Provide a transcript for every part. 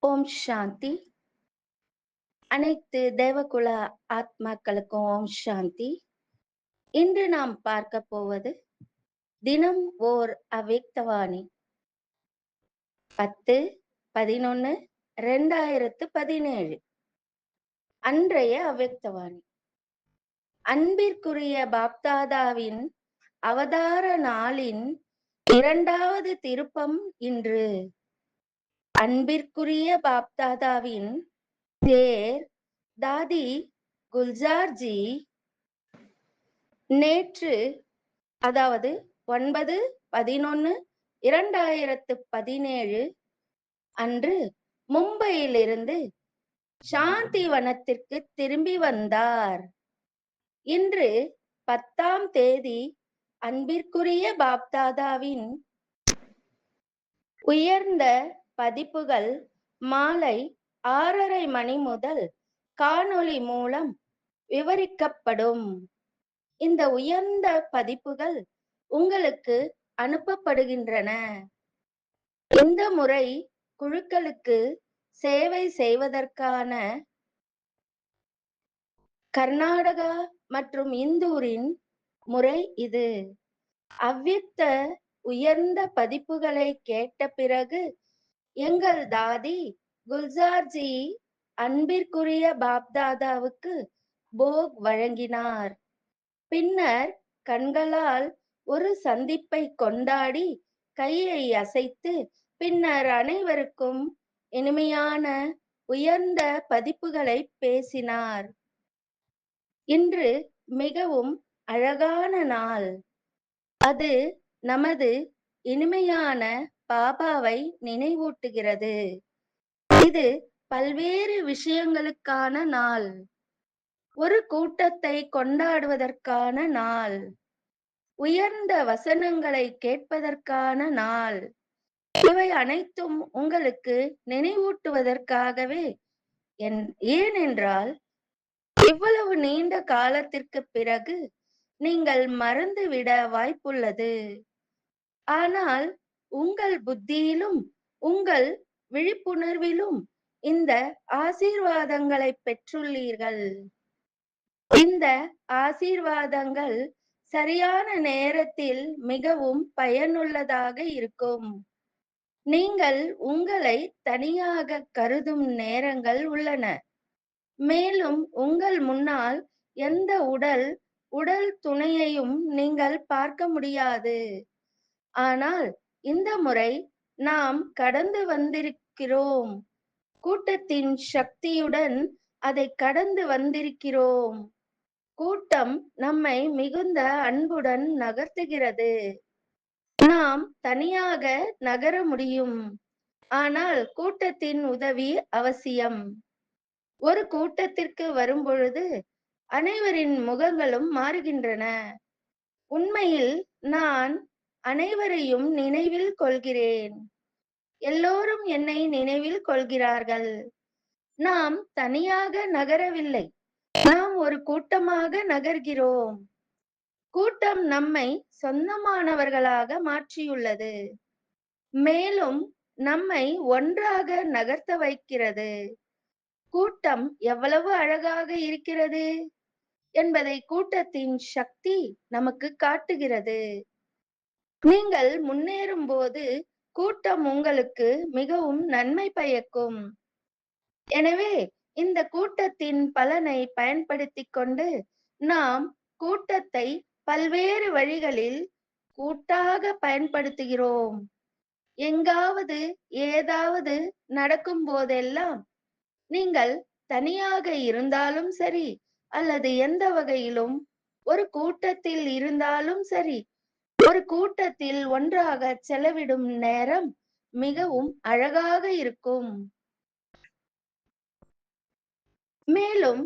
ஓம் சாந்தி. அனைத்து தேவகுல ஆத்மாக்களுக்கும் ஓம் சாந்தி. இன்று நாம் பார்க்க போவது தினம் ஓர் அவ்யக்தவாணி 10/11/2017. அன்றைய அவ்யக்தவாணி. அன்பிற்குரிய பாப்தாதாவின் அவதார நாளின் 2வது திருப்பம் இன்று. அன்பிற்குரிய பாப்தாதாவின் தேர் தாதி குல்ஜார்ஜி நேற்று, அதாவது 9/11/2017 அன்று மும்பையிலிருந்து சாந்தி வனத்திற்கு திரும்பி வந்தார். இன்று 10ஆம் தேதி அன்பிற்குரிய பாப்தாதாவின் உயர்ந்த பதிப்புகள் மாலை 6:30 மணி முதல் காணொளி மூலம் விவரிக்கப்படும். இந்த உயர்ந்த பதிப்புகள் உங்களுக்கு அனுப்பப்படுகின்றன. இந்த முறை குழுக்களுக்கு சேவை செய்வதற்கான கர்நாடகா மற்றும் இந்தூரின் முறை இது. அவ்யக்த உயர்ந்த பதிப்புகளை கேட்ட பிறகு எங்கள் தாதி குல்ஜார்ஜி அன்பிற்குரிய பாப்தாதாவுக்கு போக் வழங்கினார். பின்னர் கண்களால் ஒரு சந்திப்பை கொண்டாடி கையை அசைத்து பின்னர் அனைவருக்கும் இனிமையான உயர்ந்த பதிப்புகளை பேசினார். இன்று மிகவும் அழகான நாள். அது நமது இனிமையான பாபாவை நினைவூட்டுகிறது. இது பல்வேறு விஷயங்களுக்கான நாள். ஒரு கூட்டத்தை கொண்டாடுவதற்கான நாள். உயர்ந்த வசனங்களை கேட்பதற்கான நாள். இவை அனைத்தும் உங்களுக்கு நினைவூட்டுவதற்காகவே. ஏனென்றால் இவ்வளவு நீண்ட காலத்திற்கு பிறகு நீங்கள் மறந்துவிட வாய்ப்புள்ளது. ஆனால் உங்கள் புத்தியிலும் உங்கள் விழிப்புணர்விலும் இந்த ஆசீர்வாதங்களை பெற்றுள்ளீர்கள். இந்த ஆசீர்வாதங்கள் சரியான நேரத்தில் மிகவும் பயனுள்ளதாக இருக்கும். நீங்கள் உங்களை தனியாக கருதும் நேரங்கள் உள்ளன. மேலும் உங்கள் முன்னால் எந்த உடல் துணையையும் நீங்கள் பார்க்க முடியாது. ஆனால் இந்த முறை நாம் கடந்து வந்திருக்கிறோம். கூட்டத்தின் சக்தியுடன் அதை கடந்து வந்திருக்கிறோம். கூட்டம் நம்மை மிகுந்த அன்புடன் நகர்த்துகிறது. நாம் தனியாக நகர முடியும். ஆனால் கூட்டத்தின் உதவி அவசியம். ஒரு கூட்டத்திற்கு வரும்பொழுது அனைவரின் முகங்களும் மாறுகின்றன. உண்மையில் நான் அனைவரையும் நினைவில் கொள்கிறேன். எல்லோரும் என்னை நினைவில் கொள்கிறார்கள். நாம் தனியாக நகரவில்லை. நாம் ஒரு கூட்டமாக நகர்கிறோம். கூட்டம் நம்மை சொந்தமானவர்களாக மாற்றியுள்ளது. மேலும் நம்மை ஒன்றாக நகர்த்த வைக்கிறது. கூட்டம் எவ்வளவு அழகாக இருக்கிறது என்பதை கூட்டத்தின் சக்தி நமக்கு காட்டுகிறது. நீங்கள் முன்னேறும் போது கூட்டம் உங்களுக்கு மிகவும் நன்மை பயக்கும். எனவே இந்த கூட்டத்தின் பலனை பயன்படுத்திக் கொண்டு நாம் கூட்டத்தை பல்வேறு வழிகளில் கூட்டாக பயன்படுத்துகிறோம். எங்காவது ஏதாவது நடக்கும் போதெல்லாம் நீங்கள் தனியாக இருந்தாலும் சரி, அல்லது எந்த வகையிலும் ஒரு கூட்டத்தில் இருந்தாலும் சரி, ஒரு கூட்டத்தில் ஒன்றாக செலவிடும் நேரம் மிகவும் அழகாக இருக்கும். மேலும்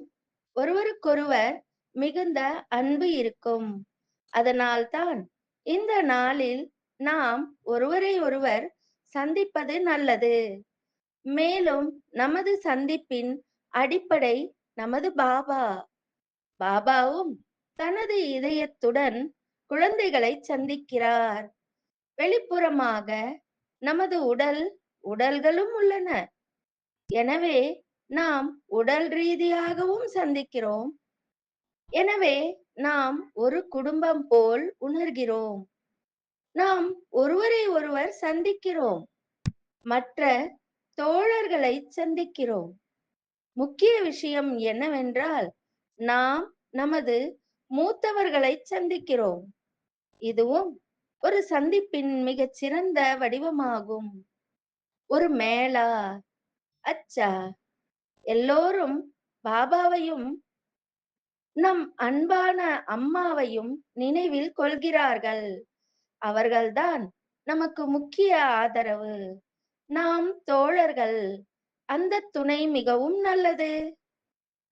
ஒருவருக்கொருவர் மிகுந்த அன்பு இருக்கும். அதனால்தான் இந்த நாளில் நாம் ஒருவரை ஒருவர் சந்திப்பது நல்லது. மேலும் நமது சந்திப்பின் அடிப்படை நமது பாபா. பாபாவும் தனது இதயத்துடன் குழந்தைகளை சந்திக்கிறார். வெளிப்புறமாக நமது உடல்களும் உள்ளன. எனவே நாம் உடல் ரீதியாகவும் சந்திக்கிறோம். எனவே நாம் ஒரு குடும்பம் போல் உணர்கிறோம். நாம் ஒருவரை ஒருவர் சந்திக்கிறோம். மற்ற தோழர்களை சந்திக்கிறோம். முக்கிய விஷயம் என்னவென்றால், நாம் நமது மூத்தவர்களை சந்திக்கிறோம். இதுவும் ஒரு சந்திப்பின் மிகச் சிறந்த வடிவமாகும். ஒரு மேளா, அச்சா, எல்லோரும் பாபாவையும் நம் அன்பான அம்மாவையும் நினைவில் கொள்கிறார்கள். அவர்கள்தான் நமக்கு முக்கிய ஆதரவு. நாம் தோழர்கள். அந்த துணை மிகவும் நல்லது.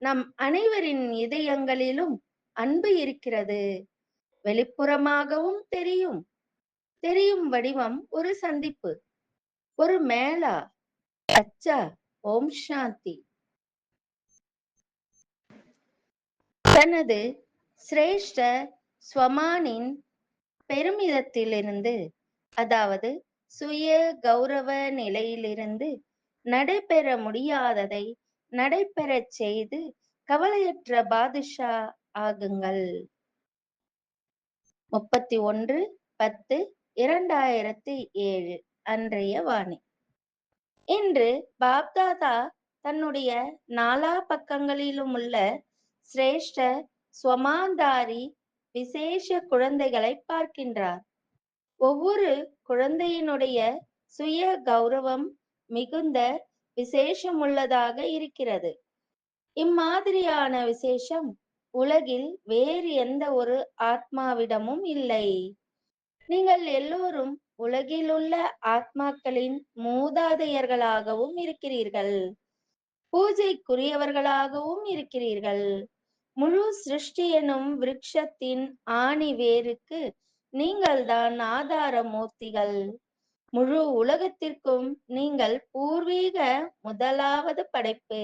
நம் அனைவரின் இதயங்களிலும் அன்பு இருக்கிறது. வெளிப்புறமாகவும் தெரியும். தெரியும் வடிவம் ஒரு சந்திப்பு. ஒரு மேளா. அச்சா, ஓம் சாந்தி. தனது சிரேஷ்ட ஸ்வமானின் பெருமிதத்திலிருந்து, அதாவது சுய கௌரவ நிலையிலிருந்து நடைபெற முடியாததை நடைபெறச் செய்து கவலையற்ற பாதுஷா ஆகுங்கள். 31/10/2007 அன்றைய வாணி. இன்று பாப்தாதா தன்னுடைய நாலா பக்கங்களிலும் உள்ள சிரேஷ்ட ஸ்வமாந்தாரி விசேஷ குழந்தைகளை பார்க்கின்றார். ஒவ்வொரு குழந்தையினுடைய சுய கௌரவம் மிகுந்த விசேஷமுள்ளதாக இருக்கிறது. இம்மாதிரியான விசேஷம் உலகில் வேறு எந்த ஒரு ஆத்மாவிடமும் இல்லை. நீங்கள் எல்லோரும் உலகிலுள்ள ஆத்மாக்களின் மூதாதையர்களாகவும் இருக்கிறீர்கள். பூஜைக்குரியவர்களாகவும் இருக்கிறீர்கள். முழு சிருஷ்டி எனும் விருட்சத்தின் ஆணி வேருக்கு நீங்கள்தான் ஆதார மூர்த்திகள். முழு உலகத்திற்கும் நீங்கள் பூர்வீக முதலாவது படைப்பு.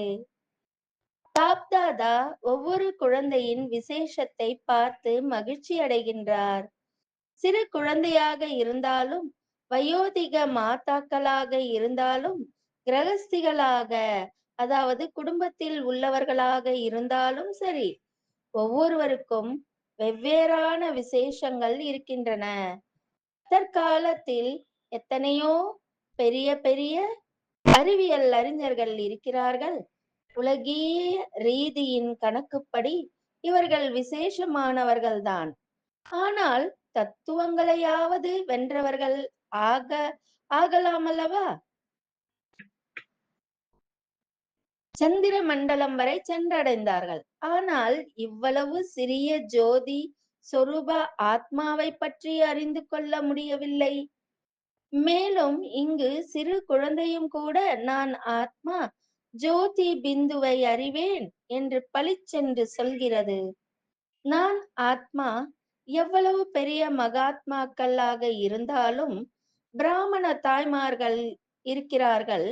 பாப்தாதா ஒவ்வொரு குழந்தையின் விசேஷத்தை பார்த்து மகிழ்ச்சி அடைகின்றார். சிறு குழந்தையாக இருந்தாலும், வயோதிக மாதாக்களாக இருந்தாலும், கிரகஸ்திகளாக, அதாவது குடும்பத்தில் உள்ளவர்களாக இருந்தாலும் சரி, ஒவ்வொருவருக்கும் வெவ்வேறான விசேஷங்கள் இருக்கின்றன. தற்காலத்தில் எத்தனையோ பெரிய பெரிய அறிவியல் அறிஞர்கள் இருக்கிறார்கள். உலகிய ரீதியின் கணக்குப்படி இவர்கள் விசேஷமானவர்கள்தான். ஆனால் தத்துவங்களையாவது வென்றவர்கள் ஆகலாமல்லவா? சந்திர மண்டலம் வரை சென்றடைந்தார்கள். ஆனால் இவ்வளவு சிறிய ஜோதி சொரூப ஆத்மாவை பற்றி அறிந்து கொள்ள முடியவில்லை. மேலும் இங்கு சிறு குழந்தையும் கூட நான் ஆத்மா ஜோதி பிந்துவை அறிவேன் என்று பளிச்சென்று சொல்கிறது. நான் ஆத்மா எவ்வளவு பெரிய மகாத்மாக்களாக இருந்தாலும் பிராமண தாய்மார்கள் இருக்கிறார்கள்.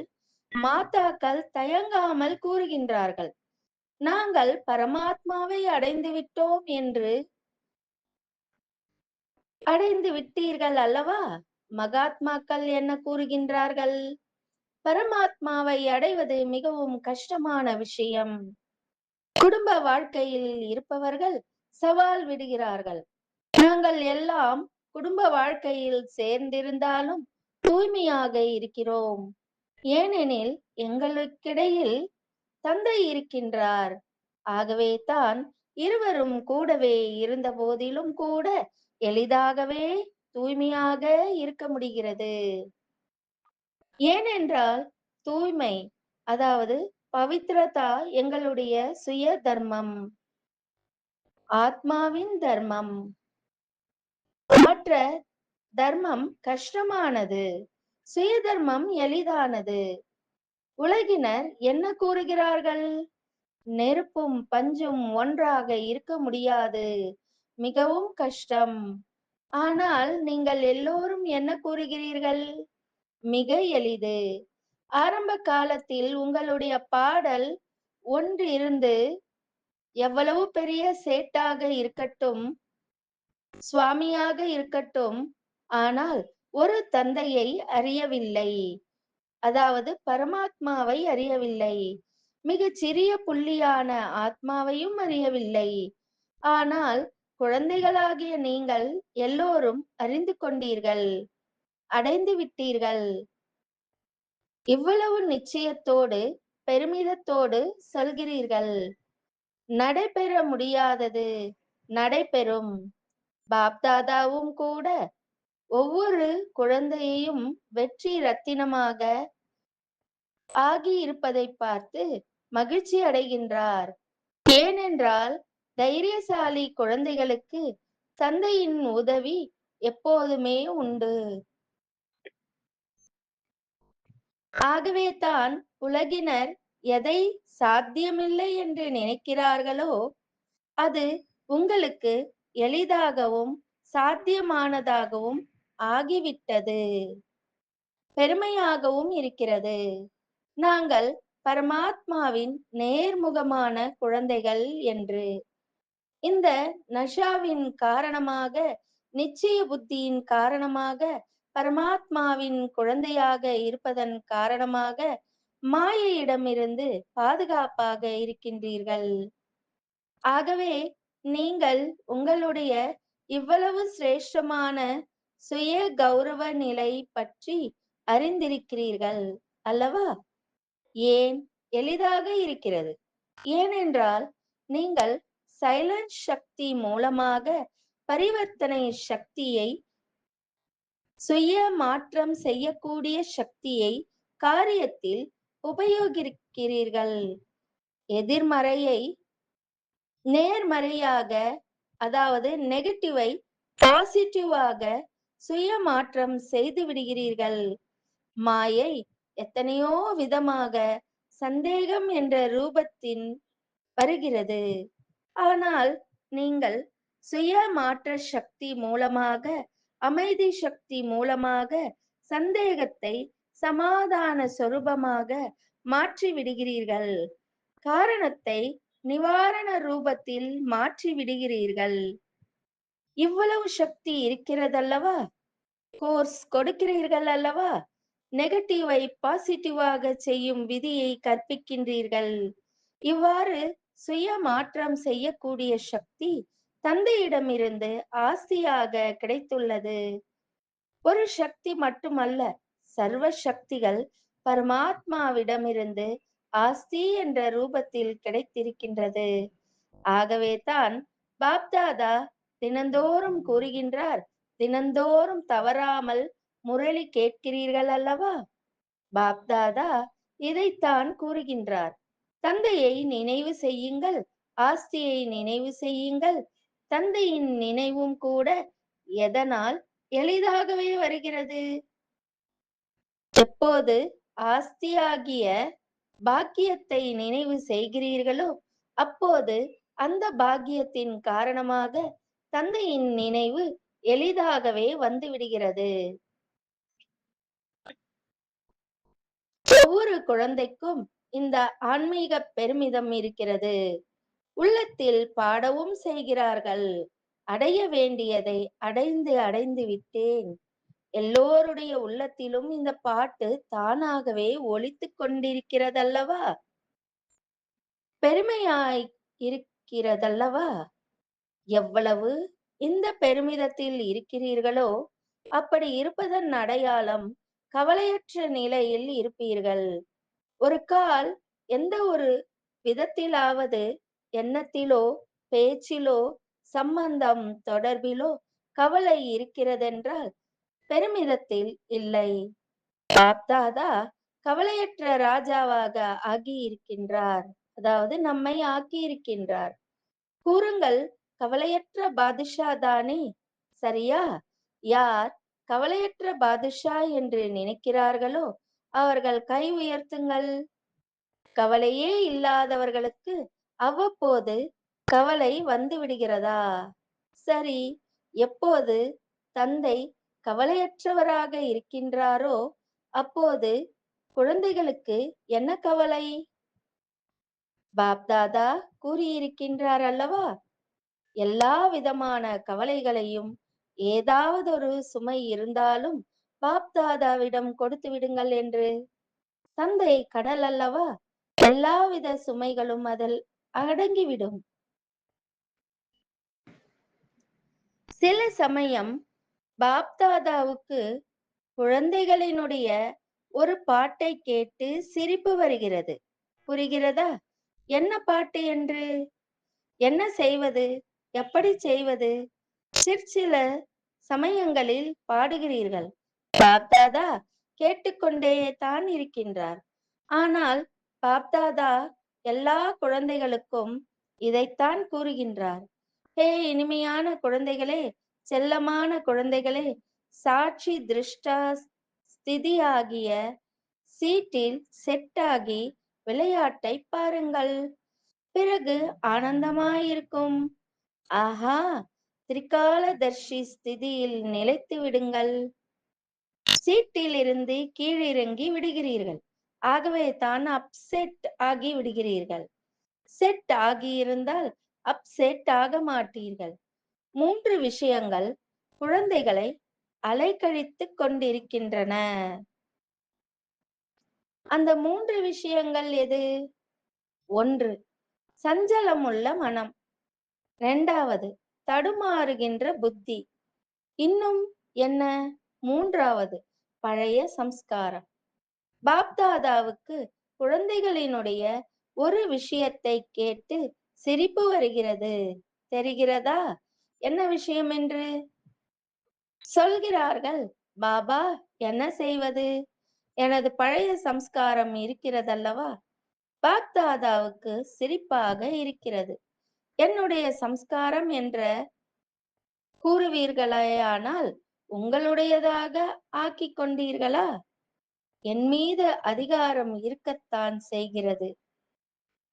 மாதாக்கள் தயங்காமல் கூறுகின்றார்கள், நாங்கள் பரமாத்மாவை அடைந்து விட்டோம் என்று. அடைந்து விட்டீர்கள் அல்லவா? மகாத்மாக்கள் என்ன கூறுகின்றார்கள்? பரமாத்மாவை அடைவது மிகவும் கஷ்டமான விஷயம். குடும்ப வாழ்க்கையில் இருப்பவர்கள் சவால் விடுகிறார்கள். நாங்கள் எல்லாம் குடும்ப வாழ்க்கையில் சேர்ந்திருந்தாலும் தூய்மையாக இருக்கிறோம். ஏனெனில் எங்களுக்கிடையில் தந்தை இருக்கின்றார். ஆகவே தான் இருவரும் கூடவே இருந்த போதிலும் கூட எளிதாகவே தூய்மையாக இருக்க முடிகிறது. ஏனென்றால் தூய்மை, அதாவது பவித்ரதா எங்களுடைய சுய தர்மம், ஆத்மாவின் தர்மம். மற்ற தர்மம் கஷ்டமானது, சுய தர்மம் எளிதானது. உலகினர் என்ன கூறுகிறார்கள்? நெருப்பும் பஞ்சும் ஒன்றாக இருக்க முடியாது, மிகவும் கஷ்டம். ஆனால் நீங்கள் எல்லோரும் என்ன கூறுகிறீர்கள்? மிக எளிது. ஆரம்ப காலத்தில் உங்களுடைய பாடல் ஒன்று இருந்து எவ்வளவு பெரிய சேட்டாக இருக்கட்டும், சுவாமியாக இருக்கட்டும், ஆனால் ஒரு தந்தையை அறியவில்லை. அதாவது பரமாத்மாவை அறியவில்லை. மிகச் சிறிய புள்ளியான ஆத்மாவையும் அறியவில்லை. ஆனால் குழந்தைகளாகிய நீங்கள் எல்லோரும் அறிந்து கொண்டீர்கள், அடைந்து விட்டீர்கள். இவ்வளவு நிச்சயத்தோடு பெருமிதத்தோடு சொல்கிறீர்கள். நடைபெற முடியாதது நடைபெறும். பாப்தாதாவும் கூட ஒவ்வொரு குழந்தையையும் வெற்றி ரத்தினமாக ஆகியிருப்பதை பார்த்து மகிழ்ச்சி அடைகின்றார். ஏனென்றால் தைரியசாலி குழந்தைகளுக்கு தந்தையின் உதவி எப்போதுமே உண்டு. ஆகவே தான் உலகினர் எதை சாத்தியமில்லை என்று நினைக்கிறார்களோ அது உங்களுக்கு எளிதாகவும் சாத்தியமானதாகவும் ஆகிவிட்டது. பெருமையாகவும் இருக்கிறது. நாங்கள் பரமாத்மாவின் நேர்முகமான குழந்தைகள் என்று. இந்த நஷாவின் காரணமாக, நிச்சய புத்தியின் காரணமாக, பரமாத்மாவின் குழந்தையாக இருப்பதன் காரணமாக மாயையிடமிருந்து பாதுகாப்பாக இருக்கின்றீர்கள். ஆகவே நீங்கள் உங்களுடைய இவ்வளவு சிரேஷ்டமான சுய கௌரவ நிலை பற்றி அறிந்திருக்கிறீர்கள் அல்லவா? ஏன் எளிதாக இருக்கிறது? ஏனென்றால் நீங்கள் சைலண்ட் சக்தி மூலமாக பரிவர்த்தனை சக்தியை, சுய மாற்றம் செய்யக்கூடிய சக்தியை காரியத்தில் உபயோகிக்கிறீர்கள். எதிர்மறையை நேர்மறையாக, அதாவது நெகட்டிவை பாசிட்டிவாக சுய மாற்றம் செய்து விடுகிறீர்கள். மாயை எத்தனையோ விதமாக சந்தேகம் என்ற ரூபத்தின் வருகிறது. ஆனால் நீங்கள் சுய மாற்ற சக்தி மூலமாக, அமைதி சக்தி மூலமாக சந்தேகத்தை சமாதான சொரூபமாக மாற்றி விடுகிறீர்கள். காரணத்தை நிவாரண ரூபத்தில் மாற்றி விடுகிறீர்கள். இவ்வளவு சக்தி இருக்கிறதல்லவா? கோர்ஸ் கொடுக்கிறீர்கள் அல்லவா? நெகட்டிவை பாசிட்டிவாக செய்யும் விதியை கற்பிக்கின்றீர்கள். இவ்வாறு சுய மாற்றம் செய்யக்கூடிய சக்தி தந்தையிடமிருந்து ஆஸ்தியாக கிடைத்துள்ளது. ஒரு சக்தி மட்டுமல்ல, சர்வ சக்திகள் பரமாத்மாவிடமிருந்து ஆஸ்தி என்ற ரூபத்தில் கிடைத்திருக்கின்றது. ஆகவே தான் பாப்தாதா தினந்தோறும் கூறுகின்றார், தினந்தோறும் தவறாமல் முரளி கேட்கிறீர்கள் அல்லவா? பாப்தாதா இதைத்தான் கூறுகின்றார். தந்தையை நினைவு செய்யுங்கள், ஆஸ்தியை நினைவு செய்யுங்கள். தந்தையின் நினைவும் கூட எதனால் எளிதாகவே வருகிறது? எப்போது ஆஸ்தியாகிய பாக்கியத்தை நினைவு செய்கிறீர்களோ அப்போது அந்த பாக்கியத்தின் காரணமாக தந்தையின் நினைவு எளிதாகவே வந்து விடுகிறது. ஒவ்வொரு குழந்தைக்கும் இந்த ஆன்மீக பெருமிதம் இருக்கிறது. உள்ளத்தில் பாடவும் செய்கிறார்கள், அடைய வேண்டியதை அடைந்து விட்டேன். எல்லோருடைய உள்ளத்திலும் இந்த பாட்டு தானாகவே ஒலித்துக் கொண்டிருக்கிறதல்லவா? பெருமையாய் இருக்கிறதல்லவா? எவ்வளவு இந்த பெருமிதத்தில் இருக்கிறீர்களோ அப்படி இருப்பதன் அடையாளம் கவலையற்ற நிலையில் இருப்பீர்கள். ஒரு கால் எந்த ஒரு விதத்திலாவது எண்ணத்திலோ பேச்சிலோ சம்பந்தம் தொடர்பிலோ கவலை இருக்கிறதென்றால் பெருமிதத்தில் இல்லை. பாப்தாதா கவலையற்ற ராஜாவாக ஆகி இருக்கின்றார், அதாவது நம்மை ஆக்கி இருக்கின்றார். கூறுங்கள், கவலையற்ற பாதுஷா தானே? சரியா? யார் கவலையற்ற பாதுஷா என்று நினைக்கிறார்களோ அவர்கள் கை உயர்த்துங்கள். கவலையே இல்லாதவர்களுக்கு அவ்வப்போது கவலை வந்து விடுகிறதா? சரி, எப்போது தந்தை கவலையற்றவராக இருக்கின்றாரோ அப்போது குழந்தைகளுக்கு என்ன கவலை? பாப்தாதா கூறியிருக்கின்றார் அல்லவா, எல்லா விதமான கவலைகளையும் ஏதாவது ஒரு சுமை இருந்தாலும் பாப்தாதாவிடம் கொடுத்து விடுங்கள் என்று. தந்தை கடல் அல்லவா, எல்லாவித சுமைகளும் அதில் அடங்கிவிடும். சில சமயம் பாப்தாதாவுக்கு குழந்தைகளினுடைய ஒரு பாட்டை கேட்டு சிரிப்பு வருகிறது. புரிகிறதா? என்ன பாட்டு என்று? என்ன செய்வது? எப்படி செய்வது? சிற்சில சமயங்களில் பாடுகிறீர்கள். பாப்தாதா கேட்டுக்கொண்டே தான் இருக்கின்றார். ஆனால் பாப்தாதா எல்லா குழந்தைகளுக்கும் இதைத்தான் கூறுகின்றார். ஹே இனிமையான குழந்தைகளே, செல்லமான குழந்தைகளே, சாட்சி திருஷ்டா ஸ்திதி ஆகிய சீட்டில் செட்டாகி விளையாட்டை பாருங்கள். பிறகு ஆனந்தமாயிருக்கும். ஆஹா, திரிகாலதர்ஷி ஸ்திதியில் நிலைத்து விடுங்கள். சீட்டில் இருந்து கீழிறங்கி விடுகிறீர்கள். ஆகவே தான் அப்செட் ஆகி விடுகிறீர்கள். செட் ஆகியிருந்தால் அப்செட் ஆக மாட்டீர்கள். 3 விஷயங்கள் குழந்தைகளை அலைக்கழித்துக் கொண்டிருக்கின்றன. அந்த 3 விஷயங்கள் எது? 1. சஞ்சலமுள்ள மனம். 2வது தடுமாறுகின்ற புத்தி. இன்னும் என்ன? 3வது பழைய சம்ஸ்காரம். பாப்தாதாவுக்கு குழந்தைகளினுடைய ஒரு விஷயத்தை கேட்டு சிரிப்பு வருகிறது. தெரிகிறதா? என்ன விஷயம் என்று? சொல்கிறார்கள், பாபா, என்ன செய்வது? எனது பழைய சம்ஸ்காரம் இருக்கிறதல்லவா? பாப்தாதாவுக்கு சிரிப்பாக இருக்கிறது. என்னுடைய சம்ஸ்காரம் என்ற கூறுவீர்களேயானால் உங்களுடையதாக ஆக்கிக் கொண்டீர்களா? என் மீது அதிகாரம் இருக்கத்தான் செய்கிறது.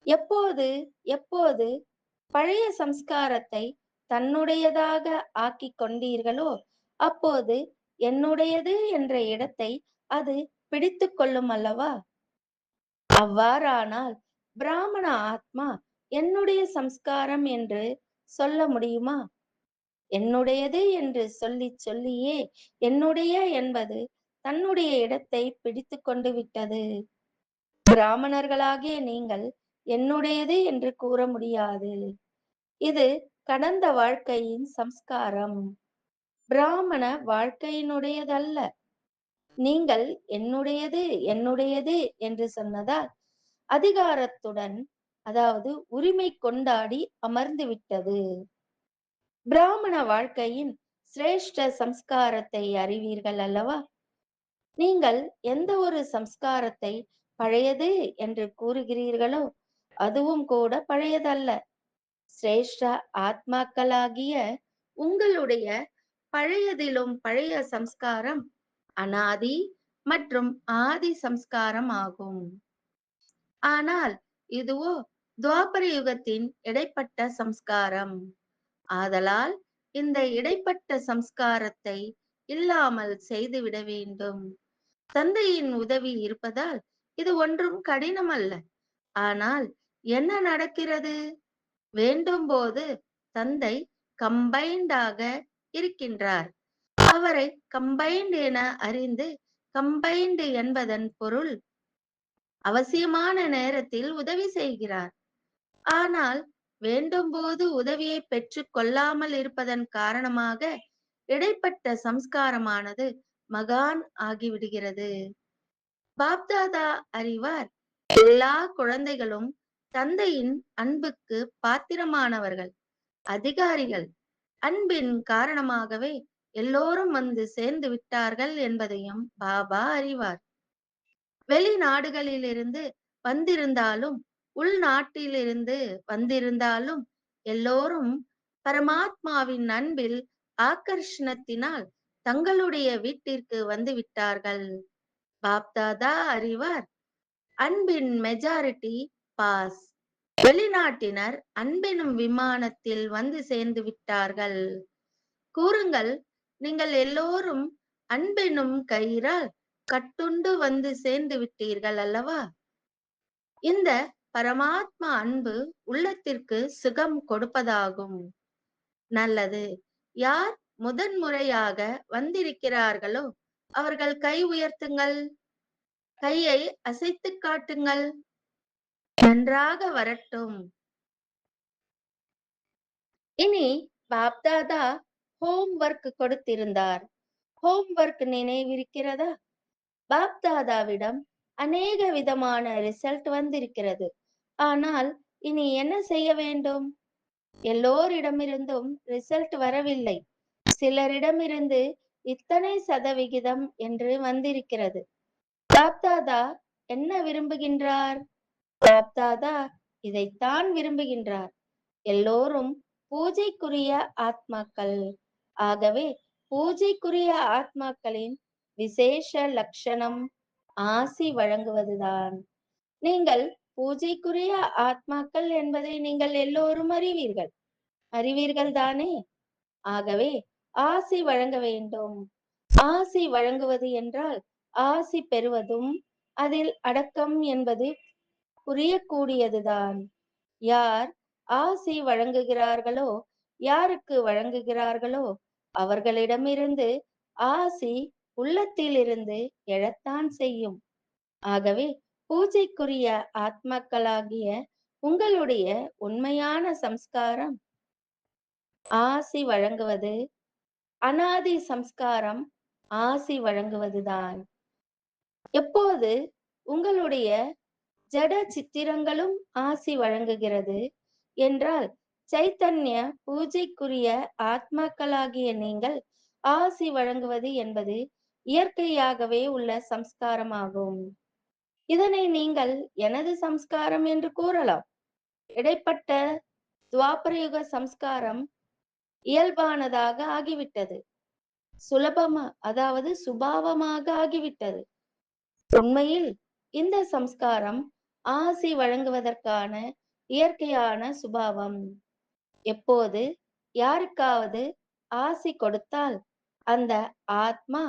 எப்போது எப்போது பழைய சம்ஸ்காரத்தை தன்னுடையதாக ஆக்கிக் கொண்டீர்களோ அப்போது என்னுடையது என்ற இடத்தை அது பிடித்துக் கொள்ளும் அல்லவா? அவ்வாறானால் பிராமண ஆத்மா என்னுடைய சம்ஸ்காரம் என்று சொல்ல முடியுமா? என்னுடையது என்று சொல்லிச் சொல்லியே என்னுடைய என்பது தன்னுடைய இடத்தை பிடித்துக் கொண்டு விட்டது. பிராமணர்களாகிய நீங்கள் என்னுடையது என்று கூற முடியாது. இது கடந்த வாழ்க்கையின் சம்ஸ்காரம், பிராமண வாழ்க்கையினுடையதல்ல. நீங்கள் என்னுடையது என்னுடையது என்று சொன்னதால் அதிகாரத்துடன், அதாவது உரிமை கொண்டாடி அமர்ந்து விட்டது. பிராமண வாழ்க்கையின் சிரேஷ்ட சம்ஸ்காரத்தை அறிவீர்கள் அல்லவா? நீங்கள் எந்த ஒரு சம்ஸ்காரத்தை பழையது என்று கூறுகிறீர்களோ அதுவும் கூட பழையதல்ல. சிரேஷ்ட ஆத்மாக்களாகிய உங்களுடைய பழையதிலும் பழைய சம்ஸ்காரம் அனாதி மற்றும் ஆதி சம்ஸ்காரம் ஆகும். ஆனால் இதுவோ துவாபர யுகத்தின் இடைப்பட்ட சம்ஸ்காரம். ஆதலால் இந்த இடைப்பட்ட சம்ஸ்காரத்தை இல்லாமல் செய்துவிட வேண்டும். தந்தையின் உதவி இருப்பதால் இது ஒன்றும் கடினம் அல்ல. ஆனால் என்ன நடக்கிறது? வேண்டும் போது தந்தை கம்பைண்டாக இருக்கின்றார். அவரை கம்பைண்ட் என அறிந்து, கம்பைண்ட் என்பதன் பொருள் அவசியமான நேரத்தில் உதவி செய்கிறார். ஆனால் வேண்டும் போது உதவியை பெற்றுக் கொள்ளாமல் இருப்பதன் காரணமாக இடைப்பட்ட சம்ஸ்காரமானது மகான் ஆகிவிடுகிறது. பாப்தாதா அறிவார், எல்லா குழந்தைகளும் தந்தையின் அன்புக்கு பாத்திரமானவர்கள், அதிகாரிகள். அன்பின் காரணமாகவே எல்லோரும் வந்து சேர்ந்து விட்டார்கள் என்பதையும் பாபா அறிவார். வெளிநாடுகளிலிருந்து வந்திருந்தாலும் உள்நாட்டிலிருந்து வந்திருந்தாலும் எல்லோரும் பரமாத்மாவின் அன்பில் ஆகர்ஷணத்தினால் தங்களுடைய வீட்டிற்கு வந்து விட்டார்கள். பாப்தாதா அறிவார், அன்பின் மெஜாரிட்டி பாஸ். வெளிநாட்டினர் அன்பெனும் விமானத்தில் வந்து சேர்ந்து விட்டார்கள். கூறுங்கள், நீங்கள் எல்லோரும் அன்பெனும் கயிறால் கட்டுண்டு வந்து சேர்ந்து விட்டீர்கள் அல்லவா? இந்த பரமாத்மா அன்பு உள்ளத்திற்கு சுகம் கொடுப்பதாகும். நல்லது. யார் முதன்முறையாக வந்திருக்கிறார்களோ அவர்கள் கை உயர்த்துங்கள். கையை அசைத்துக் காட்டுங்கள். நன்றாக வரட்டும். இனி பாப்தாதா ஹோம் ஒர்க் கொடுத்திருந்தார். ஹோம் ஒர்க் நினைவிருக்கிறதா? பாப்தாதாவிடம் அநேக விதமான ரிசல்ட் வந்திருக்கிறது. ஆனால் இனி என்ன செய்ய வேண்டும்? எல்லோரிடமிருந்தும் ரிசல்ட் வரவில்லை. சிலரிடமிருந்து இத்தனை சதவிகிதம் என்று வந்திருக்கிறது. பாப்தாதா என்ன விரும்புகின்றார்? பாப்தாதா இதைத்தான் விரும்புகின்றார். எல்லோரும் பூஜைக்குரிய ஆத்மாக்கள். ஆகவே பூஜைக்குரிய ஆத்மாக்களின் விசேஷ லட்சணம் ஆசி வழங்குவதுதான். நீங்கள் பூஜைக்குரிய ஆத்மாக்கள் என்பதை நீங்கள் எல்லோரும் அறிவீர்கள் தானே? ஆகவே ஆசி வழங்க வேண்டும். ஆசி வழங்குவது என்றால் ஆசி பெறுவதும் அதில் அடக்கம் என்பது புரியக்கூடியதுதான். யார் ஆசி வழங்குகிறார்களோ, யாருக்கு வழங்குகிறார்களோ அவர்களிடமிருந்து ஆசி உள்ளத்திலிருந்து எழத்தான் செய்யும். ஆகவே பூஜைக்குரிய ஆத்மாக்களாகிய உங்களுடைய உண்மையான சம்ஸ்காரம் ஆசி வழங்குவது, அனாதி சம்ஸ்காரம் ஆசி வழங்குவதுதான். எப்போது உங்களுடைய ஜட சித்திரங்களும் ஆசி வழங்குகிறது என்றால், சைத்தன்ய பூஜைக்குரிய ஆத்மாக்களாகிய நீங்கள் ஆசி வழங்குவது என்பது இயற்கையாகவே உள்ள சம்ஸ்காரமாகும். இதனை நீங்கள் எனது சம்ஸ்காரம் என்று கூறலாம். இடைப்பட்ட துவாபரயுக சம்ஸ்காரம் இயல்பானதாக ஆகிவிட்டது. அதாவது சுபாவமாக ஆகிவிட்டது. உண்மையில் இந்த சம்ஸ்காரம் ஆசி வழங்குவதற்கான இயற்கையான சுபாவம். எப்போது யாருக்காவது ஆசி கொடுத்தால் அந்த ஆத்மா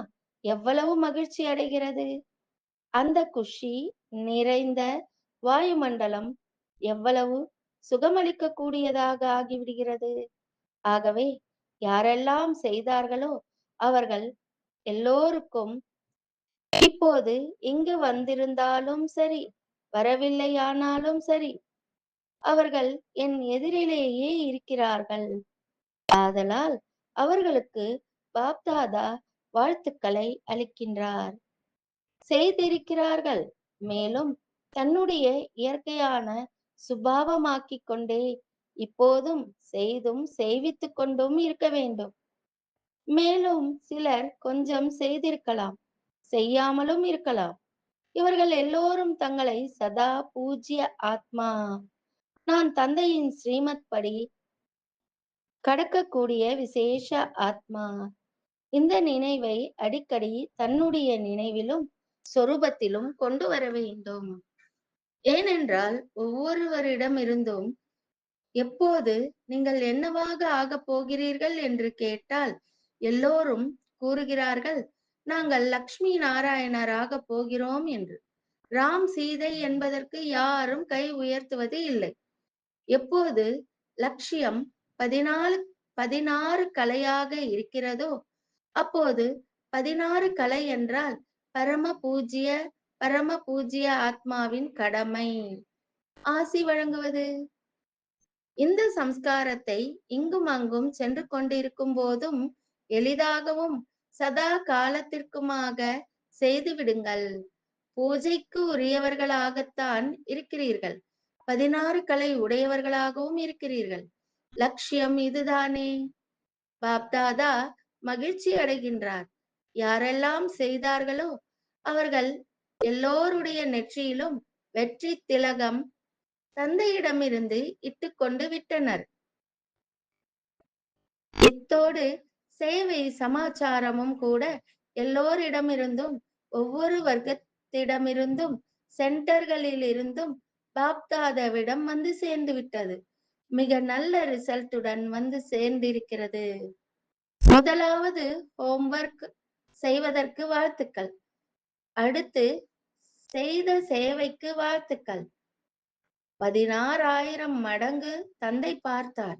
எவ்வளவு மகிழ்ச்சி அடைகிறது. அந்த குஷி நிறைந்த வாயுமண்டலம் எவ்வளவு சுகமளிக்க கூடியதாக ஆகிவிடுகிறது. ஆகவே யாரெல்லாம் செய்தார்களோ அவர்கள் எல்லோருக்கும் இப்போது இங்கு வந்திருந்தாலும் சரி, வரவில்லையானாலும் சரி, அவர்கள் என் எதிரிலேயே இருக்கிறார்கள். ஆதலால் அவர்களுக்கு பாப்தாதா வாழ்த்துக்களை அளிக்கின்றார். செய்திருக்கிறார்கள். மேலும் தன்னுடைய இயற்கையான சுபாவமாக்கிக் கொண்டே இப்போதும் செய்தும் செய்வித்துக் கொண்டும் இருக்க வேண்டும். மேலும் சிலர் கொஞ்சம் செய்திருக்கலாம், செய்யாமலும் இருக்கலாம். இவர்கள் எல்லோரும் தங்களை சதா பூஜ்ய ஆத்மா, நான் தந்தையின் ஸ்ரீமத் படி கடக்கக்கூடிய விசேஷ ஆத்மா, இந்த நினைவை அடிக்கடி தன்னுடைய நினைவிலும் சொரூபத்திலும் கொண்டு வர வேண்டும். ஏனென்றால் ஒவ்வொருவரிடமிருந்தும் எப்போது நீங்கள் என்னவாக ஆகப் போகிறீர்கள் என்று கேட்டால் எல்லோரும் கூறுகிறார்கள், நாங்கள் லக்ஷ்மி நாராயணராக போகிறோம் என்று. ராம் சீதை என்பதற்கு யாரும் கை உயர்த்துவது இல்லை. எப்போது லட்சியம் 16 கலையாக இருக்கிறதோ அப்போது 16 கலை என்றால் பரம பூஜ்ய ஆத்மாவின் கடமை ஆசி வழங்குவது. இந்த சம்ஸ்காரத்தை இங்கும் அங்கும் சென்று கொண்டிருக்கும் போதும் எளிதாகவும் சதா காலத்திற்குமாக செய்து விடுங்கள். பூஜைக்கு உரியவர்களாகத்தான் இருக்கிறீர்கள். 16 கலை உடையவர்களாகவும் இருக்கிறீர்கள். லட்சியம் இதுதானே. பாப்தாதா மகிழ்ச்சி அடைகின்றார். யாரெல்லாம் செய்தார்களோ அவர்கள் எல்லோருடைய நெற்றியிலும் வெற்றி திலகம் தந்தையிடமிருந்து இட்டுக்கொண்டு விட்டனர். இத்தோடு சேவை சமாச்சாரமும் கூட எல்லோரிடமிருந்தும் ஒவ்வொரு வர்க்கத்திடமிருந்தும் சென்டர்களில் இருந்தும் பாப்தாதாவிடம் வந்து சேர்ந்து விட்டது. மிக நல்ல ரிசல்ட்டுடன் வந்து சேர்ந்திருக்கிறது. முதலாவது ஹோம்வொர்க் செய்வதற்கு வாழ்த்துக்கள். அடுத்து செய்த சேவைக்கு வாழ்த்துக்கள். 16,000 மடங்கு தந்தை பார்த்தார்.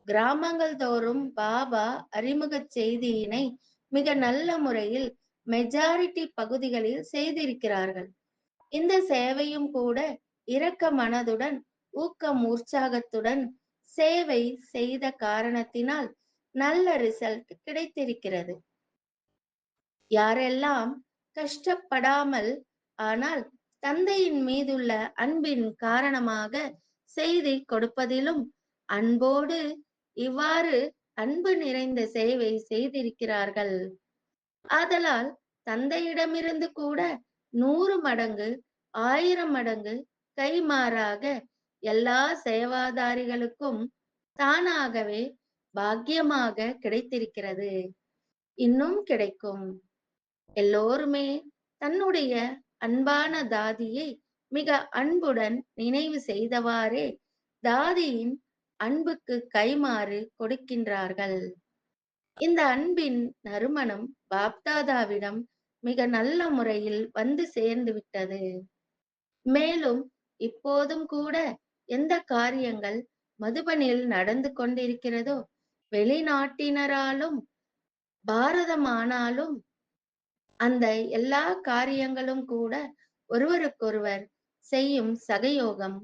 கிராமங்கள் தோறும் பாபா அறிமுக செய்தியினை மிக நல்ல முறையில் மெஜாரிட்டி பகுதிகளில் செய்திருக்கிறார்கள். இந்த சேவையும் கூட இரக்க மனதுடன், ஊக்கம் உற்சாகத்துடன் சேவை செய்த காரணத்தினால் நல்ல ரிசல்ட் கிடைத்திருக்கிறது. யாரெல்லாம் கஷ்டப்படாமல், ஆனால் தந்தையின் மீதுள்ள அன்பின் காரணமாக செய்தி கொடுப்பதிலும் அன்போடு இவ்வாறு அன்பு நிறைந்த சேவை செய்திருக்கிறார்கள். ஆதலால் தந்தையிடமிருந்து கூட 100 மடங்கு, 1000 மடங்கு கைமாறாக எல்லா சேவாதாரிகளுக்கும் தானாகவே பாக்கியமாக கிடைத்திருக்கிறது. இன்னும் கிடைக்கும். எல்லோருமே தன்னுடைய அன்பான தாதியை மிக அன்புடன் நினைவு செய்தவாறே தாதியின் அன்புக்கு கைமாறு கொடுக்கின்றார்கள். இந்த அன்பின் நறுமணம் பாப்தாதாவிடம் மிக நல்ல முறையில் வந்து சேர்ந்து விட்டது. மேலும் இப்போதும் கூட எந்த காரியங்கள் மதுபனில் நடந்து கொண்டிருக்கிறதோ, வெளிநாட்டினராலும் பாரதமானாலும் அந்த எல்லா காரியங்களும் கூட ஒருவருக்கொருவர் செய்யும் சகயோகம்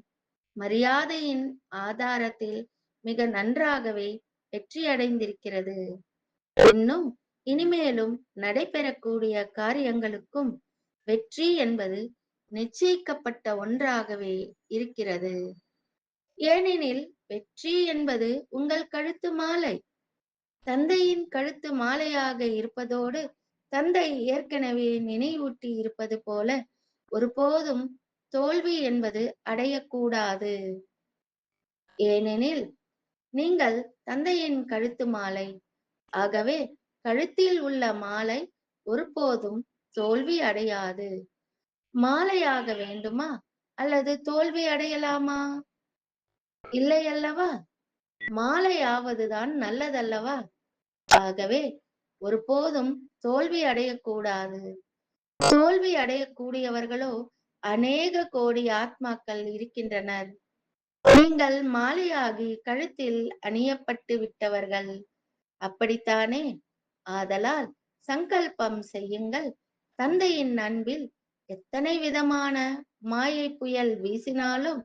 மரியாதையின் ஆதாரத்தில் மிக நன்றாகவே வெற்றியடைந்திருக்கிறது. இன்னும் இனிமேலும் நடைபெறக்கூடிய காரியங்களுக்கும் வெற்றி என்பது நிச்சயிக்கப்பட்ட ஒன்றாகவே இருக்கிறது. ஏனெனில் வெற்றி என்பது உங்கள் கழுத்து மாலை. தந்தையின் கழுத்து மாலையாக இருப்பதோடு தந்தை ஏற்கனவே நினைவூட்டி இருப்பது போல ஒருபோதும் தோல்வி என்பது அடையக்கூடாது. ஏனெனில் நீங்கள் தந்தையின் கழுத்து மாலை. ஆகவே கழுத்தில் உள்ள மாலை ஒருபோதும் தோல்வி அடையாது. மாலையாக வேண்டுமா அல்லது தோல்வி அடையலாமா? இல்லை அல்லவா? மாலையாவதுதான் நல்லதல்லவா? ஆகவே ஒருபோதும் தோல்வி அடையக்கூடாது. தோல்வி அடையக்கூடியவர்களோ அநேக கோடி ஆத்மாக்கள் இருக்கின்றனர். நீங்கள் மாலையாகி கழுத்தில் அணியப்பட்டு விட்டவர்கள். அப்படித்தானே? ஆதலால் சங்கல்பம் செய்யுங்கள். தந்தையின் அன்பில் எத்தனை விதமான மாயை புயல் வீசினாலும்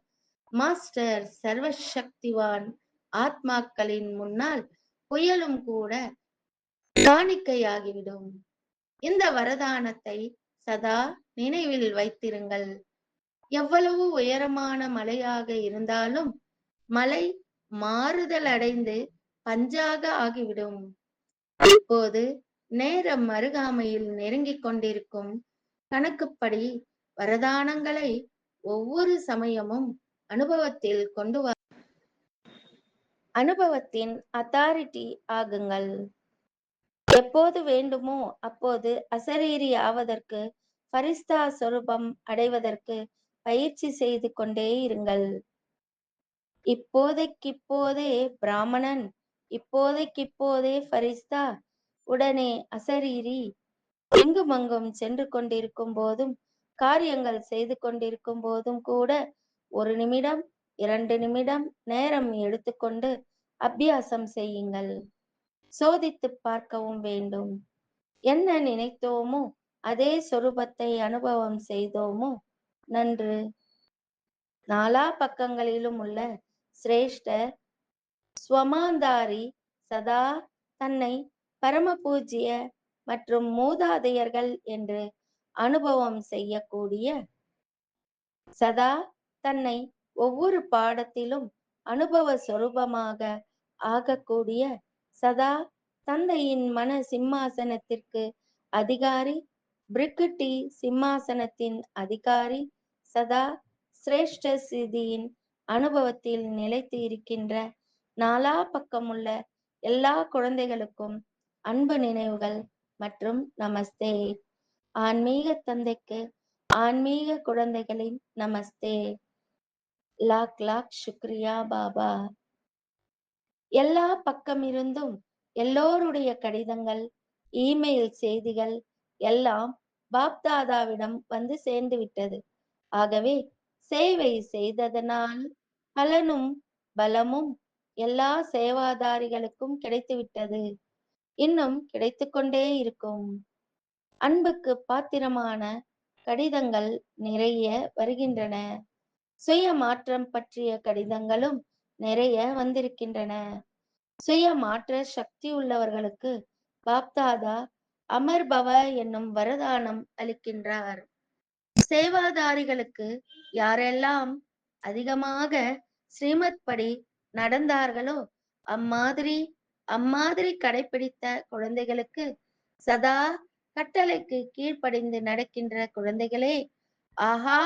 மாஸ்டர் சர்வசக்திவான் ஆத்மாக்களின் முன்னால் புயலும் கூட காணிக்கையாகிவிடும். இந்த வரதானத்தை சதா நினைவில் வைத்திருங்கள். எவ்வளவு உயரமான மலையாக இருந்தாலும் மலை மாறுதல் அடைந்து பஞ்சாக ஆகிவிடும். இப்போது நேரம் அருகாமையில் நெருங்கிக் கொண்டிருக்கும் கணக்குப்படி வரதானங்களை ஒவ்வொரு சமயமும் அனுபவத்தில் கொண்டு அனுபவத்தின் அத்தாரிட்டி ஆகுங்கள். எப்போது வேண்டுமோ அப்போது அசரீரி ஆவதற்கு, பரிஸ்தா சொரூபம் அடைவதற்கு பயிற்சி செய்து கொண்டே இருங்கள். இப்போதைக்கிப்போதே பிராமணன், இப்போதைக்கிப்போதே பரிஸ்தா, உடனே அசரீரி. எங்குமங்கும் சென்று கொண்டிருக்கும் போதும், காரியங்கள் செய்து கொண்டிருக்கும் போதும் கூட 1 நிமிடம் 2 நிமிடம் நேரம் எடுத்துக்கொண்டு அபியாசம் செய்யுங்கள். சோதித்துப் பார்க்கவும் வேண்டும். என்ன நினைத்தோமோ அதே சொரூபத்தை அனுபவம் செய்தோமோ நன்று. நாலா பக்கங்களிலும் உள்ள சிரேஷ்டர் ஸ்வமாந்தாரி சதா தன்னை பரமபூஜ்ய மற்றும் மூதாதையர்கள் என்று அனுபவம் செய்யக்கூடிய, சதா தன்னை ஒவ்வொரு பாடத்திலும் அனுபவ சொரூபமாக ஆகக்கூடிய, சதா தந்தையின் மன சிம்மாசனத்திற்கு அதிகாரி, பிரிக்குட்டி சிம்மாசனத்தின் அதிகாரி, சதா சிரேஷ்ட சிதியின் அனுபவத்தில் நிலைத்து இருக்கின்ற நாலா பக்கமுள்ள எல்லா குழந்தைகளுக்கும் அன்பு நினைவுகள் மற்றும் நமஸ்தே. ஆன்மீக தந்தைக்கு ஆன்மீக குழந்தைகளின் நமஸ்தே. லாக் லாக் சுக்ரியா பாபா. எல்லா பக்கமிருந்தும் எல்லோருடைய கடிதங்கள், இமெயில் செய்திகள் எல்லாம் பாப்தாதாவிடம் வந்து சேர்ந்து விட்டது. ஆகவே சேவை செய்ததனால் பலனும் பலமும் எல்லா சேவாதாரிகளுக்கும் கிடைத்துவிட்டது. இன்னும் கிடைத்துக்கொண்டே இருக்கும். அன்புக்கு பாத்திரமான கடிதங்கள் நிறைய வருகின்றன. சுய மாற்றம் பற்றிய கடிதங்களும் நிறைய வந்திருக்கின்றன. சுய மாற்ற சக்தி உள்ளவர்களுக்கு பாப்தாதா அமர் பவ என்னும் வரதானம் அளிக்கின்றார். சேவாதாரிகளுக்கு யாரெல்லாம் அதிகமாக ஸ்ரீமத் படி நடந்தார்களோ அம்மாதிரி அம்மாதிரி கடைபிடித்த குழந்தைகளுக்கு சதா கட்டளைக்கு கீழ்ப்படிந்து நடக்கின்ற குழந்தைகளே ஆஹா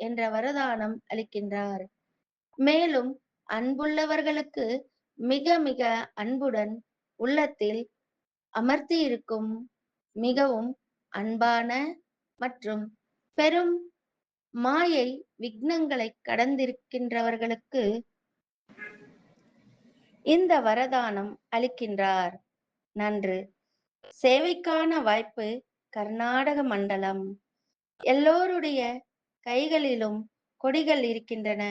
என்ற வரதானம் அளிக்கின்றார். மேலும் அன்புள்ளவர்களுக்கு மிக மிக அன்புடன் உள்ளத்தில் அமர்த்தி இருக்கும் மிகவும் அன்பான மற்றும் பெரும் மாயை விக்னங்களை கடந்திருக்கின்றவர்களுக்கு இந்த வரதானம் அளிக்கின்றார். நன்று. சேவைக்கான வாய்ப்பு கர்நாடக மண்டலம். எல்லோருடைய கைகளிலும் கொடிகள் இருக்கின்றன.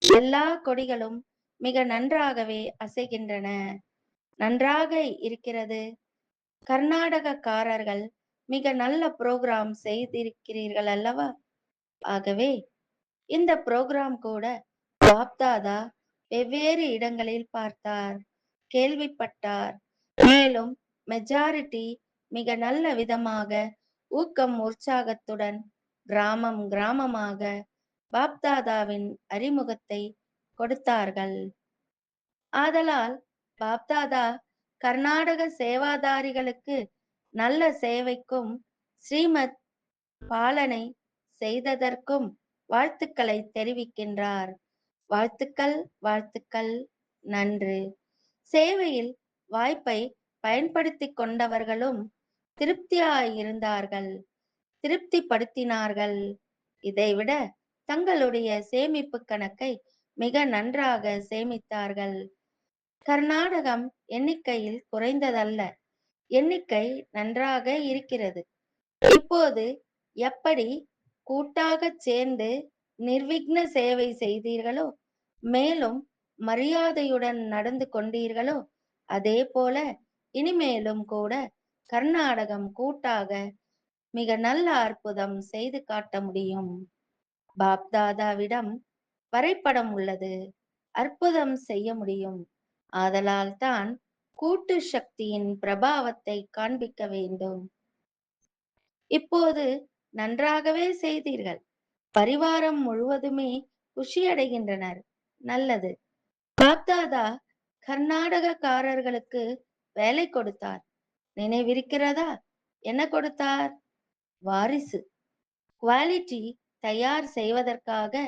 எல்லா கொடிகளும் மிக நன்றாகவே அசைகின்றன. நன்றாக இருக்கிறது. கர்நாடகக்காரர்கள் மிக நல்ல புரோகிராம் செய்திருக்கிறீர்கள் அல்லவா? ஆகவே இந்த புரோகிராம் கூட பாப்தாதா வெவ்வேறு இடங்களில் பார்த்தார், கேள்விப்பட்டார். மேலும் மெஜாரிட்டி மிக நல்ல விதமாக ஊக்கம் உற்சாகத்துடன் கிராமம் கிராமமாக பாப்தாதாவின் அறிமுகத்தை கொடுத்தார்கள். ஆதலால் பாப்தாதா கர்நாடக சேவாதாரிகளுக்கு நல்ல சேவைக்கும் ஸ்ரீமத் பாலனை செய்ததற்கும் வாழ்த்துக்களை தெரிவிக்கின்றார். வாழ்த்துக்கள், வாழ்த்துக்கள். நன்று. சேவையில் வாய்ப்பை பயன்படுத்திக் கொண்டவர்களும் திருப்தியாயிருந்தார்கள், திருப்திப்படுத்தினார்கள். இதைவிட தங்களுடைய சேமிப்பு கணக்கை மிக நன்றாக சேமித்தார்கள். கர்நாடகம் எண்ணிக்கையில் குறைந்ததல்ல, எண்ணிக்கை நன்றாக இருக்கிறது. இப்போது எப்படி கூட்டாகச் சேர்ந்து நிர்விக்ன சேவை செய்தீர்களோ, மேலும் மரியாதையுடன் நடந்து கொண்டீர்களோ, அதே போல இனிமேலும் கூட கர்நாடகம் கூட்டாக மிக நல்ல அற்புதம் செய்து காட்ட முடியும். பாப்தாதாவிடம் வரைபடம் உள்ளது, அற்புதம் செய்ய முடியும். ஆதலால் தான் கூட்டு சக்தியின் பிரபாவத்தை காண்பிக்க வேண்டும். இப்போது நன்றாகவே செய்தீர்கள். பரிவாரம் முழுவதுமே குஷியடைகின்றனர். நல்லது. பாப்தாதா கர்நாடகக்காரர்களுக்கு வேலை கொடுத்தார். நினைவிருக்கிறதா? என்ன கொடுத்தார்? வாரிசு. குவாலிட்டி தயார் செய்வதற்காக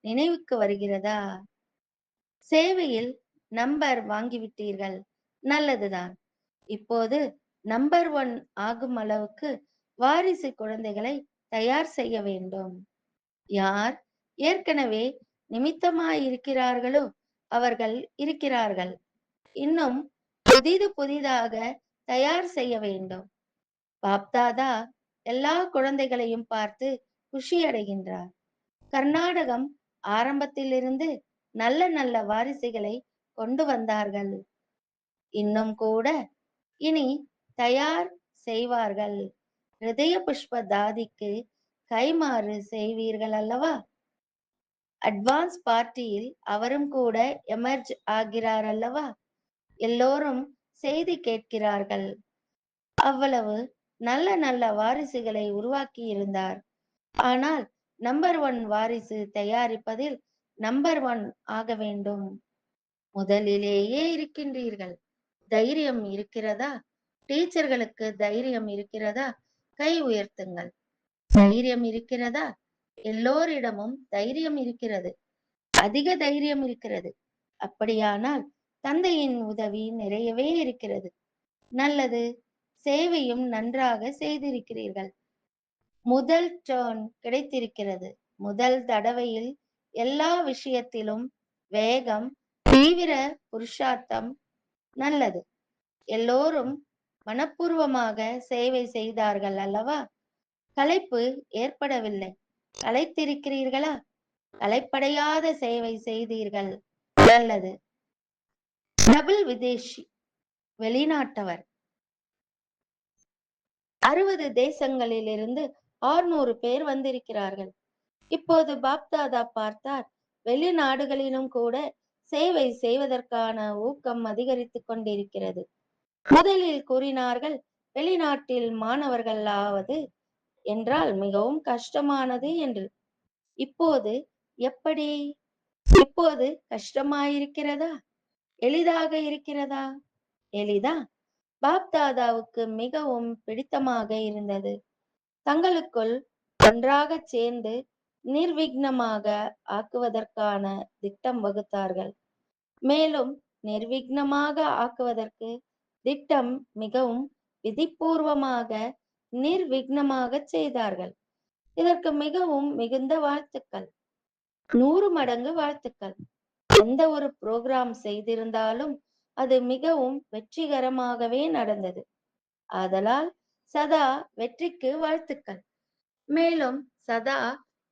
நினைவுக்கு வருகிறதா? சேவையில் நம்பர் வாங்கிவிட்டீர்கள். நல்லதுதான். இப்போது நம்பர் 1 ஆகும் அளவுக்கு வாரிசு குழந்தைகளை தயார் செய்ய வேண்டும். யார் ஏற்கனவே நிமித்தமாயிருக்கிறார்களோ அவர்கள் இருக்கிறார்கள். இன்னும் புதிதாக தயார் செய்ய வேண்டும். பாப்தாதா எல்லா குழந்தைகளையும் பார்த்து குஷியடைகின்றார். கர்நாடகம் ஆரம்பத்திலிருந்து நல்ல நல்ல வாரிசுகளை கொண்டு வந்தார்கள். இன்னும் கூட இனி தயார் செய்வார்கள். ஹிருதய புஷ்ப தாதிக்கு கைமாறு செய்வீர்கள் அல்லவா? அட்வான்ஸ் பார்ட்டியில் அவரும் கூட எமர்ஜ் ஆகிறார் அல்லவா? எல்லோரும் செய்தி கேட்கிறார்கள். அவ்வளவு நல்ல நல்ல வாரிசுகளை உருவாக்கி இருந்தார். ஆனால் நம்பர் 1 வாரிசு தயாரிப்பதில் நம்பர் 1 ஆக வேண்டும். முதலிலேயே இருக்கின்றீர்கள். தைரியம் இருக்கிறதா? டீச்சர்களுக்கு தைரியம் இருக்கிறதா? கை உயர்த்துங்கள். தைரியம் இருக்கிறதா? எல்லோரிடமும் தைரியம் இருக்கிறது. அதிக தைரியம் இருக்கிறது. அப்படியானால் தந்தையின் உதவி நிறையவே இருக்கிறது. நல்லது. சேவையும் நன்றாக செய்திருக்கிறீர்கள். முதல் டர்ன் கிடைத்திருக்கிறது. முதல் தடவையில் எல்லா விஷயத்திலும் வேகம், தீவிர புருஷார்த்தம். நல்லது. எல்லோரும் மனப்பூர்வமாக சேவை செய்தார்கள் அல்லவா? களைப்பு ஏற்படவில்லை. களைத்திருக்கிறீர்களா? களைப்படையாத சேவை செய்தீர்கள். நல்லது. டபுள் விதேஷி, வெளிநாட்டவர். 60 தேசங்களிலிருந்து 600 பேர் வந்திருக்கிறார்கள். இப்போது பாப்தாதா பார்த்தார், வெளிநாடுகளிலும் கூட சேவை செய்வதற்கான ஊக்கம் அதிகரித்துக் கொண்டிருக்கிறது. முதலில் கூறினார்கள், வெளிநாட்டில் மாணவர்களாவது என்றால் மிகவும் கஷ்டமானது என்று. இப்போது எப்படி? இப்போது கஷ்டமாயிருக்கிறதா? எளிதாக இருக்கிறதா? எளிதா? பாப்தாதாவுக்கு மிகவும் பிடித்தமாக இருந்தது. தங்களுக்குள் ஒன்றாகச் சேர்ந்து நிர்விக்னமாக ஆக்குவதற்கான திட்டம் வகுத்தார்கள். மேலும் நிர்விக்னமாக ஆக்குவதற்கு திட்டம் மிகவும் விதிப்பூர்வமாக நிர்விக்னமாகச் செய்தார்கள். இதற்கு மிகவும் மிகுந்த வாழ்த்துக்கள். 100 மடங்கு வாழ்த்துக்கள். எந்த ஒரு புரோகிராம் செய்திருந்தாலும் அது மிகவும் வெற்றிகரமாகவே நடந்தது. ஆதலால் சதா வெற்றிக்கு வாழ்த்துக்கள். மேலும் சதா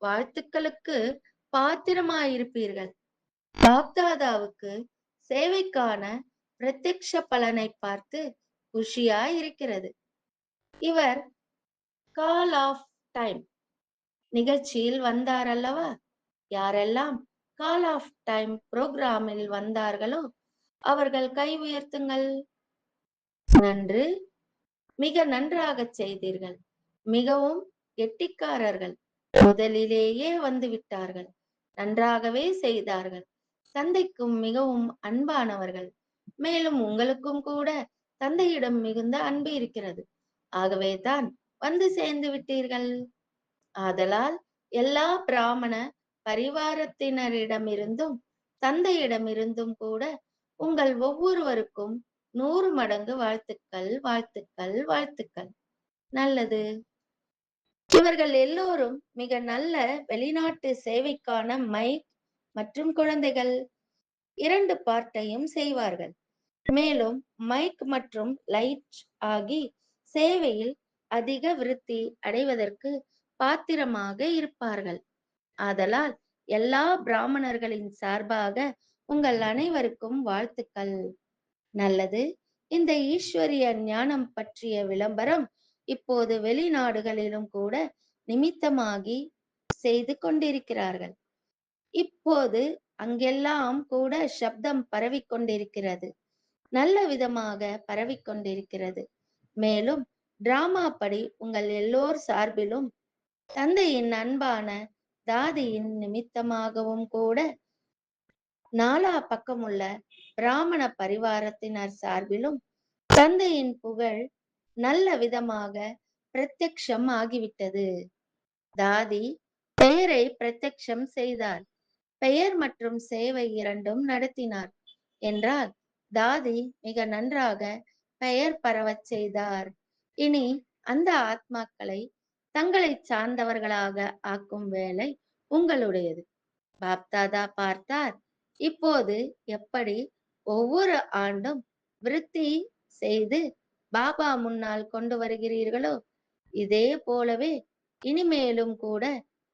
வாழ்த்துக்களுக்கு பாத்திரமாயிருப்பீர்கள். பாப்தாதாவுக்கு சேவைக்கான பிரத்யக்ஷ பலனை பார்த்து குஷியாயிருக்கிறது. இவர் கால் ஆஃப் டைம் நிகழ்ச்சியில் வந்தார் அல்லவா? யாரெல்லாம் கால் ஆஃப் டைம் புரோகிராமில் வந்தார்களோ அவர்கள் கை உயர்த்துங்கள். நன்று, மிக நன்றாகச் செய்தீர்கள். மிகவும் கெட்டிக்காரர்கள். முதலிலேயே வந்து விட்டார்கள். நன்றாகவே செய்தார்கள். தந்தைக்கும் மிகவும் அன்பானவர்கள். மேலும் உங்களுக்கும் கூட தந்தையிடம் மிகுந்த அன்பு இருக்கிறது. ஆகவே தான் வந்து சேர்ந்து விட்டீர்கள். ஆதலால் எல்லா பிராமண பரிவாரத்தினரிடமிருந்தும் தந்தையிடமிருந்தும் கூட உங்கள் ஒவ்வொருவருக்கும் 100 மடங்கு வாழ்த்துக்கள், வாழ்த்துக்கள், வாழ்த்துக்கள். நல்லது. இவர்கள் எல்லோரும் மிக நல்ல வெளிநாட்டு சேவைக்கான மைக் மற்றும் குழந்தைகள் 2 பார்ட்டையும் செய்வார்கள். மேலும் மைக் மற்றும் லைட் ஆகி சேவையில் அதிக விருத்தி அடைவதற்கு பாத்திரமாக இருப்பார்கள். ஆதலால் எல்லா பிராமணர்களின் சார்பாக உங்கள் அனைவருக்கும் வாழ்த்துக்கள். நல்லது. இந்த ஈஸ்வரிய ஞானம் பற்றிய விளம்பரம் இப்போது வெளிநாடுகளிலும் கூட நிமித்தமாகி செய்து கொண்டிருக்கிறார்கள். இப்போது அங்கெல்லாம் கூட சப்தம் பரவிக்கொண்டிருக்கிறது. நல்ல விதமாக பரவிக்கொண்டிருக்கிறது. மேலும் டிராமா படி உங்கள் எல்லோர் சார்பிலும் தந்தையின் அன்பான தாதியின் நிமித்தமாகவும் கூட நாலா பக்கமுள்ள பிராமண பரிவாரத்தினர் சார்பிலும் தந்தையின் புகழ் நல்ல விதமாக பிரத்யக்ஷம் ஆகிவிட்டது. தாதி பெயரை பிரத்யக்ஷம் செய்தார். பெயர் மற்றும் சேவை இரண்டும் நடத்தினார் என்றால் தாதி மிக நன்றாக பெயர் பரவச் செய்தார். இனி அந்த ஆத்மாக்களை தங்களை சார்ந்தவர்களாக ஆக்கும் வேலை உங்களுடையது. பாப்தாதா பார்த்தார், இப்போது எப்படி ஒவ்வொரு ஆண்டும் விருத்தி செய்து பாபா முன்னால் கொண்டு வருகிறீர்களோ இதே போலவே இனிமேலும் கூட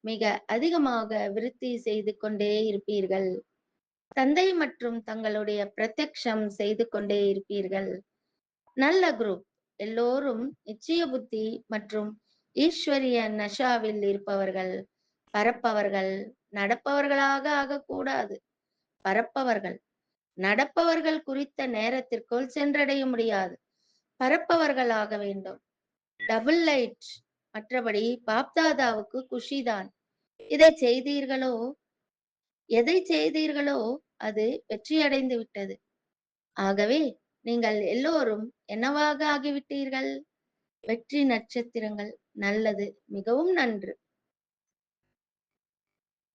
மிக அதிகமாக விருத்தி செய்து கொண்டே இருப்பீர்கள். தந்தை மற்றும் தங்களுடைய பிரத்யக்ஷம் செய்து கொண்டே இருப்பீர்கள். நல்ல குரூப். எல்லோரும் நிச்சய புத்தி மற்றும் ஈஸ்வரிய நஷாவில் இருப்பவர்கள், பரப்பவர்கள், நடப்பவர்களாக ஆகக்கூடாது. பரப்பவர்கள். நடப்பவர்கள் குறித்த நேரத்திற்குள் சென்றடைய முடியாது. பரப்பவர்களாக வேண்டும். Double light. மற்றபடி பாப்தாதாவுக்கு குஷிதான். எதை செய்தீர்களோ அது வெற்றியடைந்து விட்டது. ஆகவே நீங்கள் எல்லோரும் என்னவாக ஆகிவிட்டீர்கள்? வெற்றி நட்சத்திரங்கள். நல்லது, மிகவும் நன்று.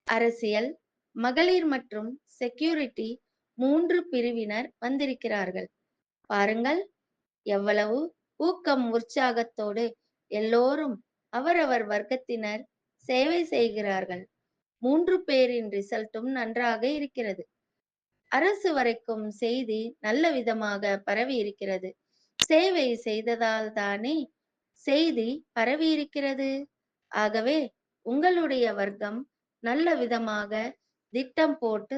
அரசியல், மகளிர் மற்றும் செக்யூரிட்டி 3 பிரிவினர் வந்திருக்கிறார்கள். பாருங்கள், எவ்வளவு ஊக்கம் உற்சாகத்தோடு எல்லோரும் அவரவர் வர்க்கத்தினர் சேவை செய்கிறார்கள். 3 பேரின் ரிசல்ட்டும் நன்றாக இருக்கிறது. அரசு வரைக்கும் செய்தி நல்ல விதமாக பரவி இருக்கிறது. சேவை செய்ததால் தானே செய்தி பரவி இருக்கிறது. ஆகவே உங்களுடைய வர்க்கம் நல்ல விதமாக திட்டம் போட்டு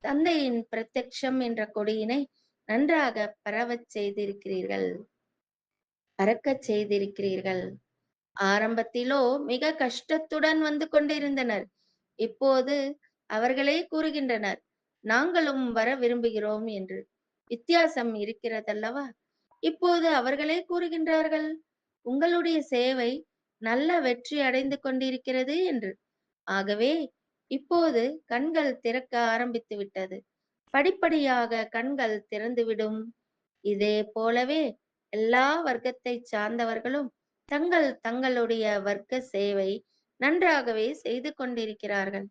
தந்தையின் பிரத்யக்ஷம் என்ற கொடியினை நன்றாக பரவச் செய்திருக்கிறீர்கள், பறக்கச் செய்திருக்கிறீர்கள். ஆரம்பத்திலோ மிக கஷ்டத்துடன் வந்து கொண்டிருந்தனர். இப்போது அவர்களே கூறுகின்றனர், நாங்களும் வர விரும்புகிறோம் என்று. வித்தியாசம் இருக்கிறதல்லவா? இப்போது அவர்களே கூறுகின்றார்கள், உங்களுடைய சேவை நல்ல வெற்றி அடைந்து கொண்டிருக்கிறது என்று. ஆகவே இப்போது கண்கள் திறக்க ஆரம்பித்து விட்டது. படிப்படியாக கண்கள் திறந்துவிடும். இதே போலவே எல்லா வர்க்கத்தைச் சார்ந்தவர்களும் தங்களுடைய வர்க்க சேவை நன்றாகவே செய்து கொண்டிருக்கிறார்கள்.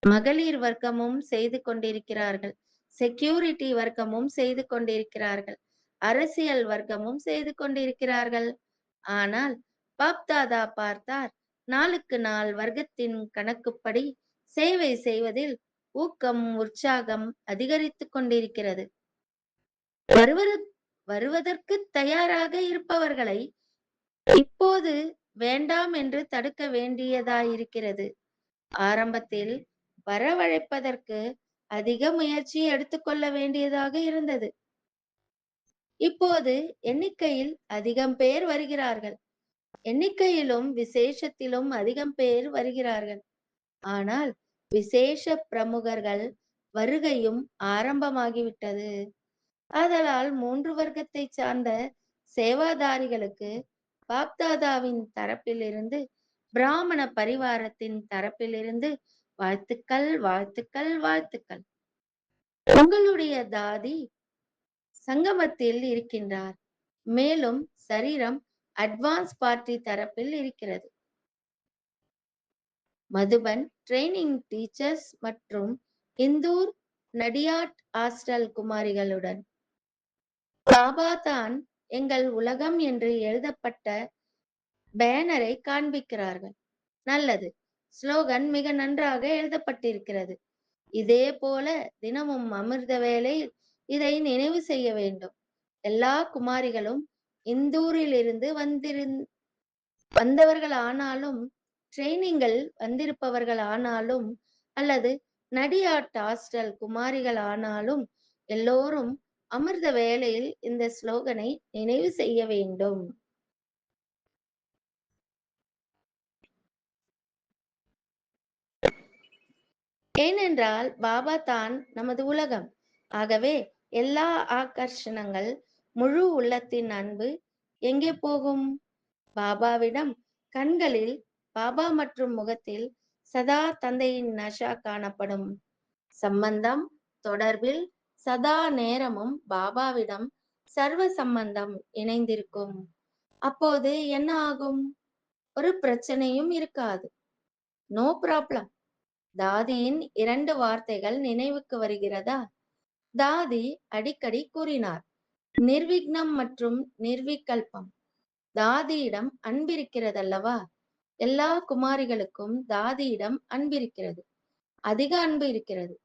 மகளிர் வர்க்கமும் செய்து கொண்டிருக்கிறார்கள். செக்யூரிட்டி வர்க்கமும் செய்து கொண்டிருக்கிறார்கள். அரசியல் வர்க்கமும் செய்து கொண்டிருக்கிறார்கள். ஆனால் பாப்தாதா பார்த்தார், நாளுக்கு நாள் வர்க்கத்தின் கணக்குப்படி சேவை செய்வதில் ஊக்கம், உற்சாகம் அதிகரித்துக் கொண்டிருக்கிறது. வருவது வருவதற்குத் தயாராக இருப்பவர்களை இப்போது வேண்டாம் என்று தடுக்க வேண்டியதாயிருக்கிறது. ஆரம்பத்தில் வரவழைப்பதற்கு அதிக முயற்சி எடுத்துக்கொள்ள வேண்டியதாக இருந்தது. இப்போது எண்ணிக்கையில் அதிகம் பேர் வருகிறார்கள். எண்ணிக்கையிலும் விசேஷத்திலும் அதிகம் பேர் வருகிறார்கள். ஆனால் விசேஷ பிரமுகர்கள் வருகையும் ஆரம்பமாகிவிட்டது. ஆதலால் 3 வர்க்கத்தைச் சார்ந்த சேவாதாரிகளுக்கு பாப்தாதாவின் தரப்பிலிருந்து, பிராமண பரிவாரத்தின் தரப்பிலிருந்து வாழ்த்துக்கள், வாழ்த்துக்கள், வாழ்த்துக்கள். உங்களுடைய தாதி சங்கமத்தில் இருக்கின்றார். மேலும் சரீரம் அட்வான்ஸ் பார்ட்டி தரப்பில் இருக்கிறது. மதுபன் ட்ரெய்னிங் டீச்சர்ஸ் மற்றும் இந்தூர் நடியாட் ஹாஸ்டல் குமாரிகளுடன். பாபா தான் எங்கள் உலகம் என்று எழுதப்பட்ட பேனரை காண்பிக்கிறார்கள். நல்லது. ஸ்லோகன் மிக நன்றாக எழுதப்பட்டிருக்கிறது. இதே போல தினமும் அமிர்த வேளையில் இதை நினைவு செய்ய வேண்டும். எல்லா குமாரிகளும் இந்தூரிலிருந்து வந்தவர்கள் ஆனாலும், ட்ரெய்னிங்கில் வந்திருப்பவர்கள் ஆனாலும், அல்லது நடியாட் ஹாஸ்டல் குமாரிகள் ஆனாலும், எல்லோரும் அமிர்த வேளையில் இந்த ஸ்லோகனை நினைவு செய்ய வேண்டும். ஏனென்றால் பாபா தான் நமது உலகம். ஆகவே எல்லா ஆகர்ஷணங்கள், முழு உள்ளத்தின் அன்பு எங்கே போகும்? பாபாவிடம். கண்களில் பாபா மற்றும் முகத்தில் சதா தந்தையின் நஷா காணப்படும். சம்பந்தம், தொடர்பில் சதா நேரமும் பாபாவிடம் சர்வ சம்பந்தம் இணைந்திருக்கும். அப்போது என்ன ஆகும்? ஒரு பிரச்சனையும் இருக்காது. No problem. தாதியின் 2 வார்த்தைகள் நினைவுக்கு வருகிறதா? தாதி அடிக்கடி கூறினார், நிர்விக்னம் மற்றும் நிர்விகல்பம். தாதியிடம் அன்பிருக்கிறதல்லவா? எல்லா குமாரிகளுக்கும் தாதியிடம் அன்பிருக்கிறது. அதிக அன்பு இருக்கிறது.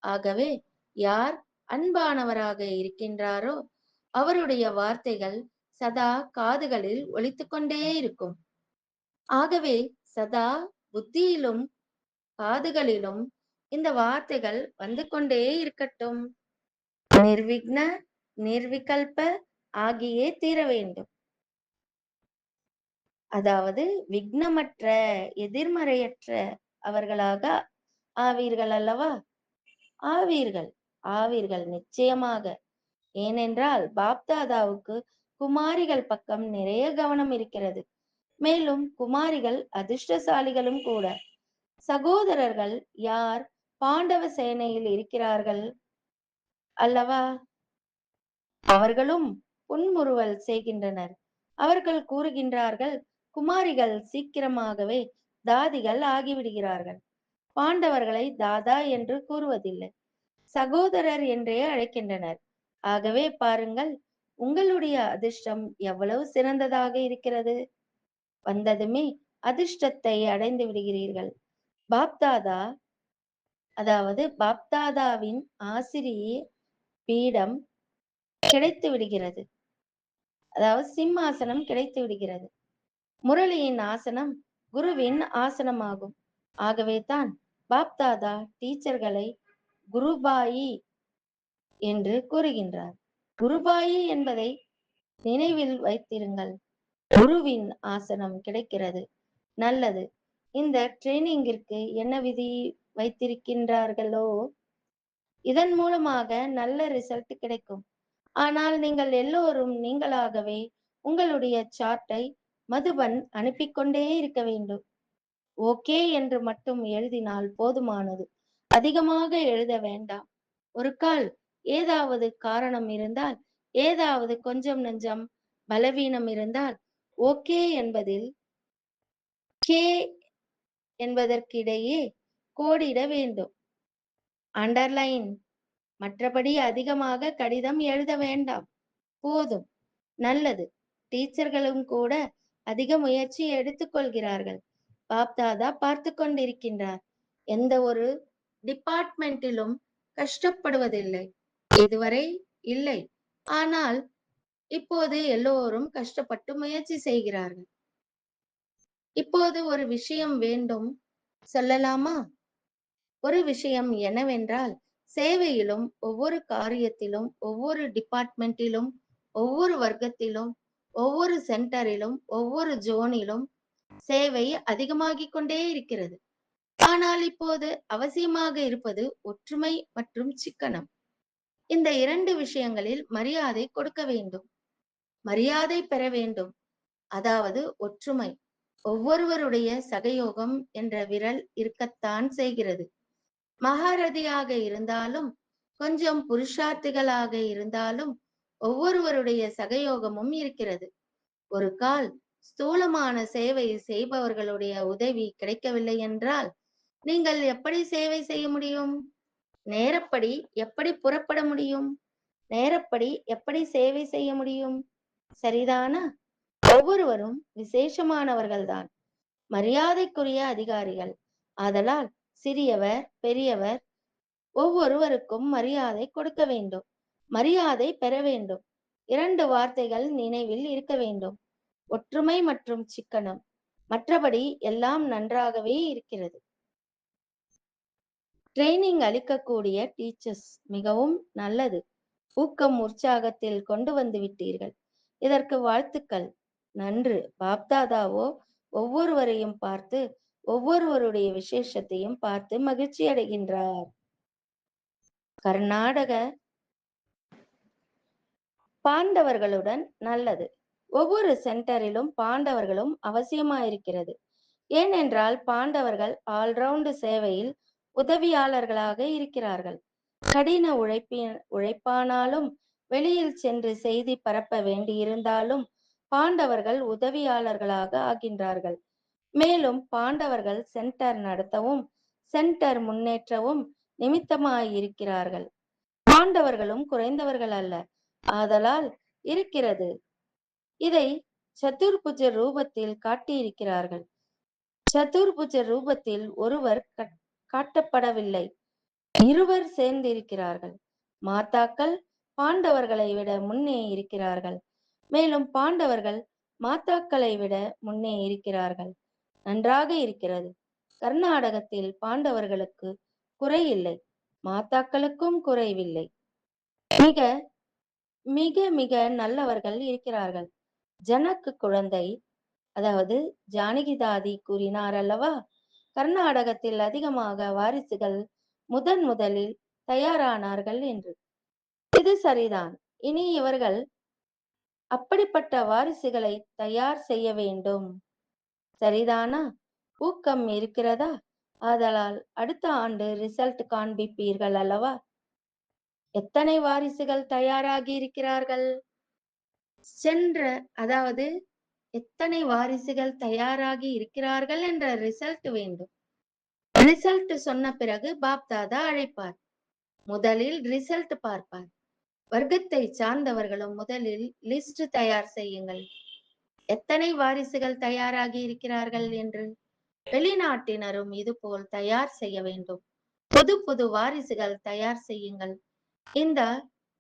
ஆகவே யார் அன்பானவராக இருக்கின்றாரோ அவருடைய வார்த்தைகள் சதா காதுகளில் ஒலித்துக் கொண்டே இருக்கும். ஆகவே சதா புத்தியிலும் காதுகளிலும் இந்த வார்த்தைகள் வந்து கொண்டே இருக்கட்டும். நிர்விக்ன, நிர்விகல்ப ஆகியே தீர வேண்டும். அதாவது விக்னமற்ற, எதிர்மறையற்ற அவர்களாக ஆவீர்கள் அல்லவா? ஆவீர்கள், ஆவீர்கள் நிச்சயமாக. ஏனென்றால் பாப்தாதாவுக்கு குமாரிகள் பக்கம் நிறைய கவனம் இருக்கிறது. மேலும் குமாரிகள் அதிர்ஷ்டசாலிகளும் கூட. சகோதரர்கள் யார் பாண்டவ சேனையில் இருக்கிறார்கள் அல்லவா? அவர்களும் புன்முறுவல் செய்கின்றனர். அவர்கள் கூறுகின்றார்கள், குமாரிகள் சீக்கிரமாகவே தாதிகள் ஆகிவிடுகிறார்கள். பாண்டவர்களை தாதா என்று கூறுவதில்லை, சகோதரர் என்றே அழைக்கின்றனர். ஆகவே பாருங்கள், உங்களுடைய அதிர்ஷ்டம் எவ்வளவு சிறந்ததாக இருக்கிறது. வந்ததுமே அதிர்ஷ்டத்தை அடைந்து விடுகிறீர்கள். பாப்தாதா, அதாவது பாப்தாதாவின் ஆசிரிய பீடம் கிடைத்து விடுகிறது. அதாவது சிம்மாசனம் கிடைத்து விடுகிறது. முரளியின் ஆசனம் குருவின் ஆசனமாகும். ஆகவே தான் பாப்தாதா டீச்சர்களை குருபாயி என்று கூறுகின்றார். குருபாயி என்பதை நினைவில் வைத்திருங்கள். குருவின் ஆசனம் கிடைக்கிறது. நல்லது. இந்த ட்ரெய்னிங்கிற்கு என்ன விதி வைத்திருக்கின்றார்களோ, இதன் மூலமாக நல்ல ரிசல்ட் கிடைக்கும். ஆனால் நீங்கள் எல்லோரும் நீங்களாகவே உங்களுடைய சார்ட்டை மதுபன் அனுப்பிக் கொண்டே இருக்க வேண்டும். ஓகே என்று மட்டும் எழுதினால் போதுமானது. அதிகமாக எழுத வேண்டாம். ஒரு கால் ஏதாவது காரணம் இருந்தால், ஏதாவது கொஞ்சம் நெஞ்சம் பலவீனம் இருந்தால், ஓகே என்பதில் கே என்பதற்கிடையே கோடிட வேண்டும். அண்டர்லைன். மற்றபடி அதிகமாக கடிதம் எழுத வேண்டாம். போதும். நல்லது. டீச்சர்களும் கூட அதிக முயற்சி எடுத்துக் கொள்கிறார்கள். பாப்தாதா பார்த்து கொண்டிருக்கின்றார். எந்த ஒரு டிபார்ட்மெண்டிலும் கஷ்டப்படுவதில்லை. இதுவரை இல்லை. ஆனால் இப்போது எல்லோரும் கஷ்டப்பட்டு முயற்சி செய்கிறார்கள். இப்போது ஒரு விஷயம் வேண்டும் சொல்லலாமா? ஒரு விஷயம் என்னவென்றால், சேவையிலும் ஒவ்வொரு காரியத்திலும் ஒவ்வொரு டிபார்ட்மெண்டிலும் ஒவ்வொரு வர்க்கத்திலும் ஒவ்வொரு சென்டரிலும் ஒவ்வொரு ஜோனிலும் சேவை அதிகமாகிக் கொண்டே இருக்கிறது. ஆனால் இப்போது அவசியமாக இருப்பது ஒற்றுமை மற்றும் சிக்கனம். இந்த 2 விஷயங்களில் மரியாதை கொடுக்க வேண்டும். மரியாதை பெற வேண்டும். அதாவது ஒற்றுமை. ஒவ்வொருவருடைய சகயோகம் என்ற விரல் இருக்கத்தான் செய்கிறது. மகாரதியாக இருந்தாலும், கொஞ்சம் புருஷார்த்திகளாக இருந்தாலும், ஒவ்வொருவருடைய சகயோகமும் இருக்கிறது. ஒரு கால் ஸ்தூலமான சேவை செய்பவர்களுடைய உதவி கிடைக்கவில்லை என்றால், நீங்கள் எப்படி சேவை செய்ய முடியும்? நேரப்படி எப்படி புறப்பட முடியும்? நேரப்படி எப்படி சேவை செய்ய முடியும்? சரிதானா? ஒவ்வொருவரும் விசேஷமானவர்கள்தான். மரியாதைக்குரிய அதிகாரிகள். ஆதலால் சிறியவர், பெரியவர் ஒவ்வொருவருக்கும் மரியாதை கொடுக்க வேண்டும். மரியாதை பெற வேண்டும். 2 வார்த்தைகள் நினைவில் இருக்க வேண்டும். ஒற்றுமை மற்றும் சிக்கனம். மற்றபடி எல்லாம் நன்றாகவே இருக்கிறது. ட்ரெய்னிங் அளிக்கக்கூடிய டீச்சர்ஸ் மிகவும் நல்லது. ஊக்கம் உற்சாகத்தில் கொண்டு வந்து விட்டீர்கள். இதற்கு வாழ்த்துக்கள். நன்று. பாப்தாதாவோ ஒவ்வொருவரையும் பார்த்து ஒவ்வொருவருடைய விசேஷத்தையும் பார்த்து மகிழ்ச்சி அடைகின்றார். கர்நாடக பாண்டவர்களுடன் நல்லது. ஒவ்வொரு சென்டரிலும் பாண்டவர்களும் அவசியமாயிருக்கிறது. ஏனென்றால் பாண்டவர்கள் ஆல்ரவுண்ட் சேவையில் உதவியாளர்களாக இருக்கிறார்கள். கடின உழைப்பானாலும் வெளியில் சென்று செய்தி பரப்ப வேண்டியிருந்தாலும் பாண்டவர்கள் உதவியாளர்களாக ஆகின்றார்கள். மேலும் பாண்டவர்கள் சென்டர் நடத்தவும் சென்டர் முன்னேற்றவும் நிமித்தமாயிருக்கிறார்கள். பாண்டவர்களும் குறைந்தவர்கள் அல்ல. ஆதலால் இருக்கிறது. இதை சதுர்புஜ ரூபத்தில் காட்டியிருக்கிறார்கள். சதுர்புஜ ரூபத்தில் ஒருவர் காட்டப்படவில்லை. இருவர் சேர்ந்திருக்கிறார்கள். மாதாக்கள் பாண்டவர்களை விட முன்னே இருக்கிறார்கள். மேலும் பாண்டவர்கள் மாதாக்களை விட முன்னே இருக்கிறார்கள். நன்றாக இருக்கிறது. கர்நாடகத்தில் பாண்டவர்களுக்கு குறையில்லை. மாதாக்களுக்கும் குறைவில்லை. மிக மிக மிக நல்லவர்கள் இருக்கிறார்கள். ஜனக்கு குழந்தை, அதாவது ஜானகிதாதி கூறினார் அல்லவா, கர்நாடகத்தில் அதிகமாக வாரிசுகள் முதலில் தயாரானார்கள் என்று. இது சரிதான். இனி இவர்கள் அப்படிப்பட்ட வாரிசுகளை தயார் செய்ய வேண்டும். சரிதானா? ஊக்கம் இருக்கிறதா? ஆதலால் அடுத்த ஆண்டு ரிசல்ட் காண்பிப்பீர்கள் அல்லவா? எத்தனை வாரிசுகள் தயாராகி இருக்கிறார்கள்? அதாவது எத்தனை வாரிசுகள் தயாராகி இருக்கிறார்கள் என்ற ரிசல்ட் வேண்டும். ரிசல்ட் சொன்ன பிறகு பாப்தாதா அழைப்பார். முதலில் ரிசல்ட் பார்ப்பார். வர்க்கத்தை சார்ந்தவர்களும் முதலில் லிஸ்ட் தயார் செய்யுங்கள். எத்தனை வாரிசுகள் தயாராகி இருக்கிறார்கள் என்று. வெளிநாட்டினரும் இதுபோல் தயார் செய்ய வேண்டும். புது புது வாரிசுகள் தயார் செய்யுங்கள். இந்த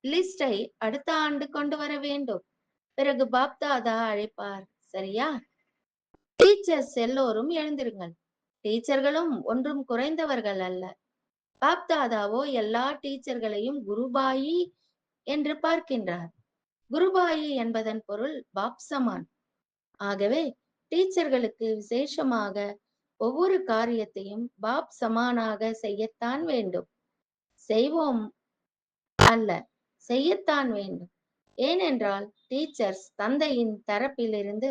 லிஸ்டை அடுத்த ஆண்டு கொண்டு வர வேண்டும். பிறகு பாப்தாதா அழைப்பார். சரியா? டீச்சர்ஸ் எல்லோரும் எழுந்திருங்கள். டீச்சர்களும் ஒன்றும் குறைந்தவர்கள் அல்ல. பாப்தாதாவோ எல்லா டீச்சர்களையும் குருபாயி என்று பார்க்கின்றார். குருபாயி என்பதன் பொருள் பாப்சமான். ஆகவே டீச்சர்களுக்கு விசேஷமாக ஒவ்வொரு காரியத்தையும் பாப் சமானாக செய்யத்தான் வேண்டும். செய்வோம் அல்ல, செய்யத்தான் வேண்டும். ஏனென்றால் டீச்சர்ஸ் தந்தையின் தரப்பிலிருந்து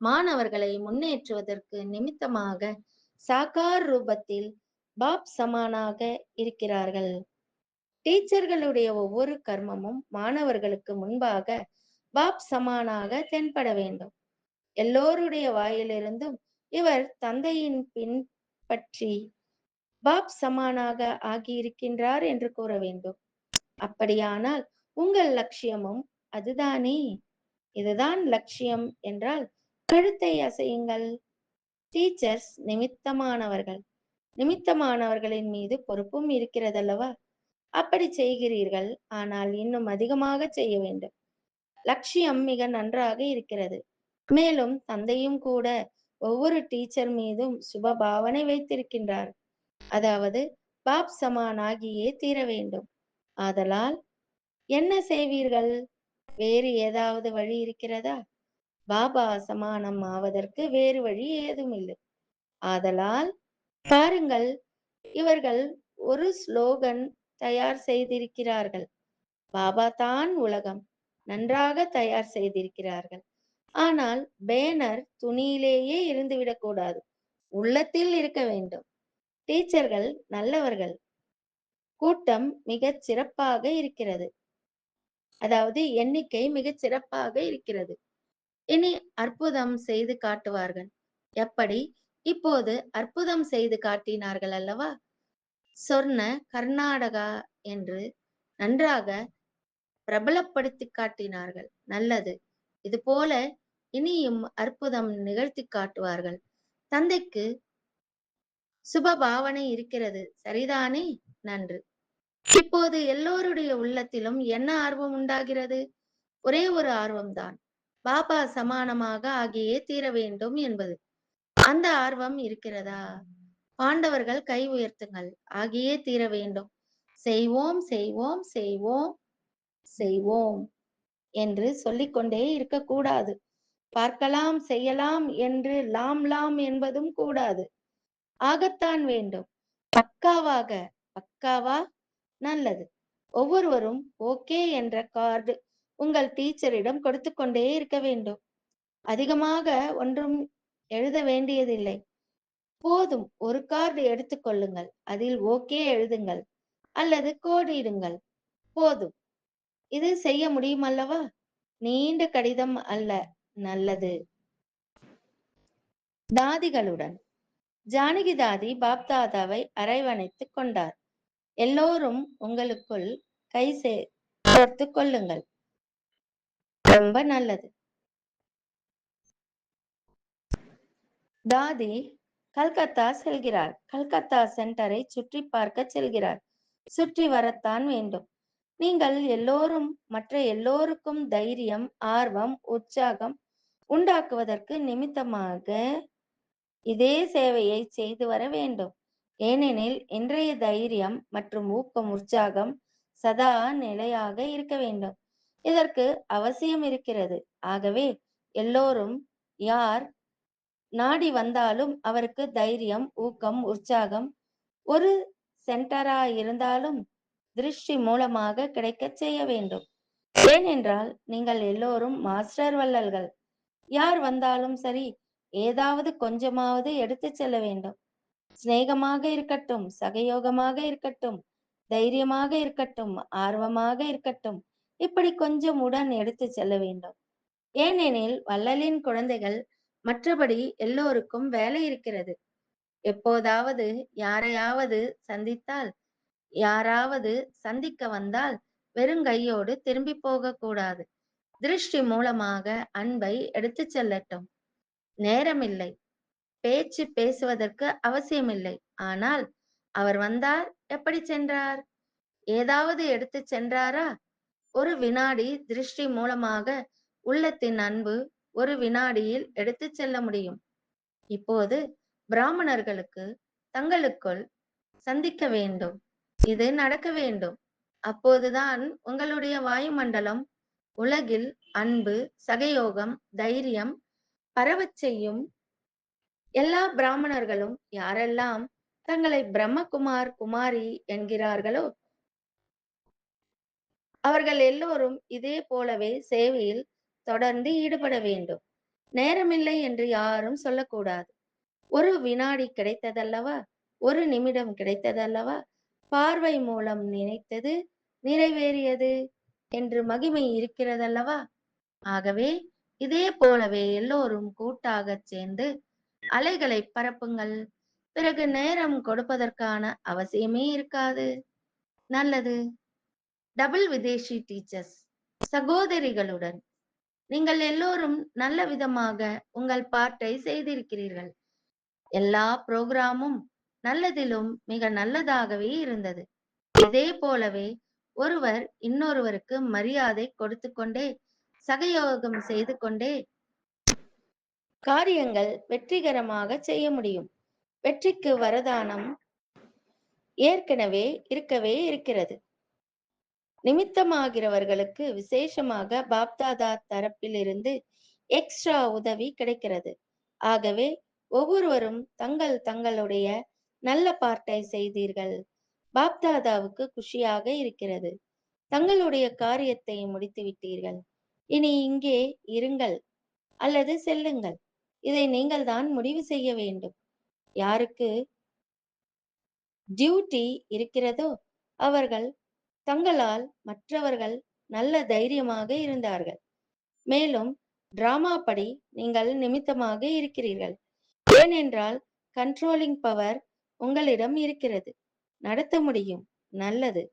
மாணவர்களை முன்னேற்றுவதற்கு நிமித்தமாக சாகார் ரூபத்தில் பாப் சமானாக இருக்கிறார்கள். டீச்சர்களுடைய ஒவ்வொரு கர்மமும் மாணவர்களுக்கு முன்பாக பாப் சமானாக தென்பட வேண்டும். எல்லோருடைய வாயிலிருந்தும் இவர் தந்தையின் பின்பற்றி பாப் சமானாக ஆகியிருக்கின்றார் என்று கூற வேண்டும். அப்படியானால் உங்கள் லட்சியமும் அதுதானே? இதுதான் லட்சியம் என்றால் கழுத்தை அசையுங்கள். டீச்சர்ஸ் நிமித்தமானவர்கள். நிமித்தமானவர்களின் மீது பொறுப்பும் இருக்கிறதல்லவா? அப்படி செய்கிறீர்கள். ஆனால் இன்னும் அதிகமாக செய்ய வேண்டும். லட்சியம் மிக நன்றாக இருக்கிறது. மேலும் தந்தையும் கூட ஒவ்வொரு டீச்சர் மீதும் சுப பாவனை வைத்திருக்கின்றார். அதாவது பாப் சமான் ஆகியே தீர வேண்டும். ஆதலால் என்ன செய்வீர்கள்? வேறு ஏதாவது வழி இருக்கிறதா? பாபா சமானம் ஆவதற்கு வேறு வழி ஏதும் இல்லை. ஆதலால் பாருங்கள், இவர்கள் ஒரு ஸ்லோகன் தயார் செய்திருக்கிறார்கள். பாபா தான் உலகம். நன்றாக தயார் செய்திருக்கிறார்கள். ஆனால் பேனர் துணியிலேயே இருந்துவிடக் கூடாது, உள்ளத்தில் இருக்க வேண்டும். டீச்சர்கள் நல்லவர்கள். கூட்டம் மிகச் சிறப்பாக இருக்கிறது. அதாவது எண்ணிக்கை மிகச் சிறப்பாக இருக்கிறது. இனி அற்புதம் செய்து காட்டுவார்கள். எப்படி? இப்போது அற்புதம் செய்து காட்டினார்கள் அல்லவா? சொர்ண கர்நாடகா என்று நன்றாக பிரபலப்படுத்தி காட்டினார்கள். நல்லது. இது போல இனியும் அற்புதம் நிகழ்த்தி காட்டுவார்கள். தந்தைக்கு சுப பாவனை இருக்கிறது, சரிதானே? நன்று. இப்போது எல்லோருடைய உள்ளத்திலும் என்ன ஆர்வம் உண்டாகிறது? ஒரே ஒரு ஆர்வம்தான், பாபா சமானமாக ஆகியே தீர வேண்டும் என்பது. அந்த ஆர்வம் இருக்கிறதா? பாண்டவர்கள் கை உயர்த்துங்கள். ஆகியே தீர வேண்டும். செய்வோம் செய்வோம் செய்வோம் செய்வோம் என்று சொல்லிக்கொண்டே இருக்கக்கூடாது. பார்க்கலாம் செய்யலாம் என்று லாம் லாம் என்பதும் கூடாது. ஆகத்தான் வேண்டும். பக்காவாக. பக்காவா? நல்லது. ஒவ்வொருவரும் ஓகே என்ற கார்டு உங்கள் டீச்சரிடம் கொடுத்து கொண்டே இருக்க வேண்டும். அதிகமாக ஒன்றும் எழுத வேண்டியதில்லை. போதும், ஒரு கார்டு எடுத்துக்கொள்ளுங்கள். அதில் ஓகே எழுதுங்கள் அல்லது கோடிடுங்கள். போதும். இது செய்ய முடியும் அல்லவா? நீண்ட கடிதம் அல்ல. நல்லது. தாதிகளுடன் ஜானகி தாதி பாப்தாதாவை அரவணைத்துக் கொண்டார். எல்லோரும் உங்களுக்குள் கை சேர்த்து கொள்ளுங்கள். ரொம்ப நல்லது. தாதி கல்கத்தா செல்கிறார். கல்கத்தா சென்டரை சுற்றி பார்க்க செல்கிறார். சுற்றி வரத்தான் வேண்டும். நீங்கள் எல்லோரும் மற்ற எல்லோருக்கும் தைரியம், ஆர்வம், உற்சாகம் உண்டாக்குவதற்கு நிமித்தமாக இதே சேவையை செய்து வர வேண்டும். ஏனெனில் இன்றைய தைரியம் மற்றும் ஊக்கம், உற்சாகம் சதா நிலையாக இருக்க வேண்டும். இதற்கு அவசியம் இருக்கிறது. ஆகவே எல்லோரும் யார் நாடி வந்தாலும் அவருக்கு தைரியம், ஊக்கம், உற்சாகம் ஒரு சென்டரா இருந்தாலும் திருஷ்டி மூலமாக கிடைக்கச் செய்ய வேண்டும். ஏனென்றால் நீங்கள் எல்லோரும் மாஸ்டர் வள்ளல்கள். யார் வந்தாலும் சரி, ஏதாவது கொஞ்சமாவது எடுத்துச் செல்ல வேண்டும். சிநேகமாக இருக்கட்டும், சகயோகமாக இருக்கட்டும், தைரியமாக இருக்கட்டும், ஆர்வமாக இருக்கட்டும், இப்படி கொஞ்சம் உடன் எடுத்து செல்ல வேண்டும். ஏனெனில் வள்ளலின் குழந்தைகள். மற்றபடி எல்லோருக்கும் வேலை இருக்கிறது. எப்போதாவது யாரையாவது சந்தித்தால், யாராவது சந்திக்க வந்தால் வெறுங்கையோடு திரும்பி போகக்கூடாது. திருஷ்டி மூலமாக அன்பை எடுத்துச் செல்லட்டும். நேரமில்லை. பேச்சு பேசுவதற்கு அவசியமில்லை. ஆனால் அவர் வந்தார், எப்படி சென்றார்? ஏதாவது எடுத்துச் சென்றாரா? ஒரு வினாடி திருஷ்டி மூலமாக உள்ளத்தின் அன்பு ஒரு வினாடியில் எடுத்துச் செல்ல முடியும். இப்போது பிராமணர்களுக்கு தங்களுக்குள் சந்திக்க வேண்டும். இது நடக்க வேண்டும். அப்போதுதான் உங்களுடைய வாயுமண்டலம் உலகில் அன்பு, சகயோகம், தைரியம் பரவச் செய்யும் எல்லா பிராமணர்களும் யாரெல்லாம் தங்களை பிரம்மகுமார் குமாரி என்கிறார்களோ அவர்கள் எல்லோரும் இதே போலவே சேவையில் தொடர்ந்து ஈடுபட வேண்டும். நேரமில்லை என்று யாரும் சொல்லக்கூடாது. ஒரு வினாடி கிடைத்ததல்லவா, ஒரு நிமிடம் கிடைத்ததல்லவா, பார்வை மூலம் நினைத்தது நிறைவேறியது என்று மகிமை இருக்கிறதல்லவா. ஆகவே இதே போலவே எல்லோரும் கூட்டாகச் சேர்ந்து அலைகளை பரப்புங்கள். பிறகு நேரம் கொடுப்பதற்கான அவசியமே இருக்காது. நல்லது. டபுள் விதேஷி டீச்சர்ஸ் சகோதரிகளுடன் நீங்கள் எல்லோரும் நல்ல விதமாக உங்கள் பார்ட்டை செய்திருக்கிறீர்கள். எல்லா புரோகிராமும் நல்லதிலும் மிக நல்லதாகவே இருந்தது. இதே போலவே ஒருவர் இன்னொருவருக்கு மரியாதை கொடுத்து கொண்டே சகயோகம் செய்து கொண்டே காரியங்கள் வெற்றிகரமாக செய்ய முடியும். வெற்றிக்கு வரதானம் ஏற்கனவே இருக்கவே இருக்கிறது. நிமித்தமாகிறவர்களுக்கு விசேஷமாக பாப்தாதா தரப்பிலிருந்து எக்ஸ்ட்ரா உதவி கிடைக்கிறது. ஆகவே ஒவ்வொருவரும் தங்களுடைய நல்ல பார்ட்டை செய்தீர்கள். பாப்தாதாவுக்கு குஷியாக இருக்கிறது. தங்களுடைய காரியத்தை முடித்து விட்டீர்கள். இனி இங்கே இருங்கள் அல்லது செல்லுங்கள். இதை நீங்கள் தான் முடிவு செய்ய வேண்டும். யாருக்கு டியூட்டி இருக்கிறதோ அவர்கள் தங்களால் மற்றவர்கள் நல்ல தைரியமாக இருந்தார்கள். மேலும் டிராமா படி நீங்கள் நிமித்தமாக இருக்கிறீர்கள். ஏனென்றால் கண்ட்ரோலிங் பவர் உங்களிடம் இருக்கிறது. நடத்த முடியும். நல்லது.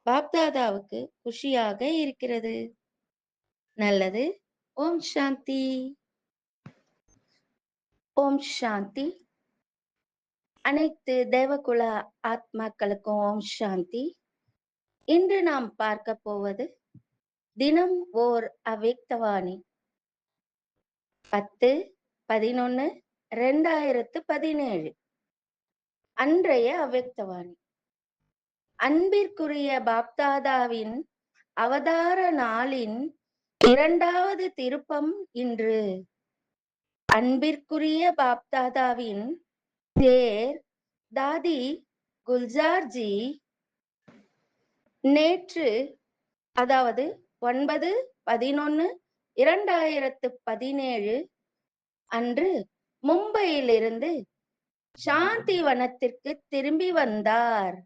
பாப்தாதாவுக்கு குஷியாக இருக்கிறது. நல்லது. ஓம் சாந்தி. ஓம் சாந்தி. அனைத்து தேவகுல ஆத்மாக்களுக்கும் ஓம் சாந்தி. இன்று நாம் பார்க்க போவது தினம் ஓர் அவ்யக்தவாணி 10/11/2017 அன்றைய அவ்யக்தவாணி. அன்பிற்குரிய பாப்தாதாவின் அவதார நாளின் 2வது திருப்பம் இன்று. அன்பிற்குரிய பாப்தாதாவின் தேர் தாதி குல்ஜார்ஜி நேற்று, அதாவது 9/11/2017 அன்று மும்பையிலிருந்து சாந்தி வனத்திற்கு திரும்பி வந்தார்.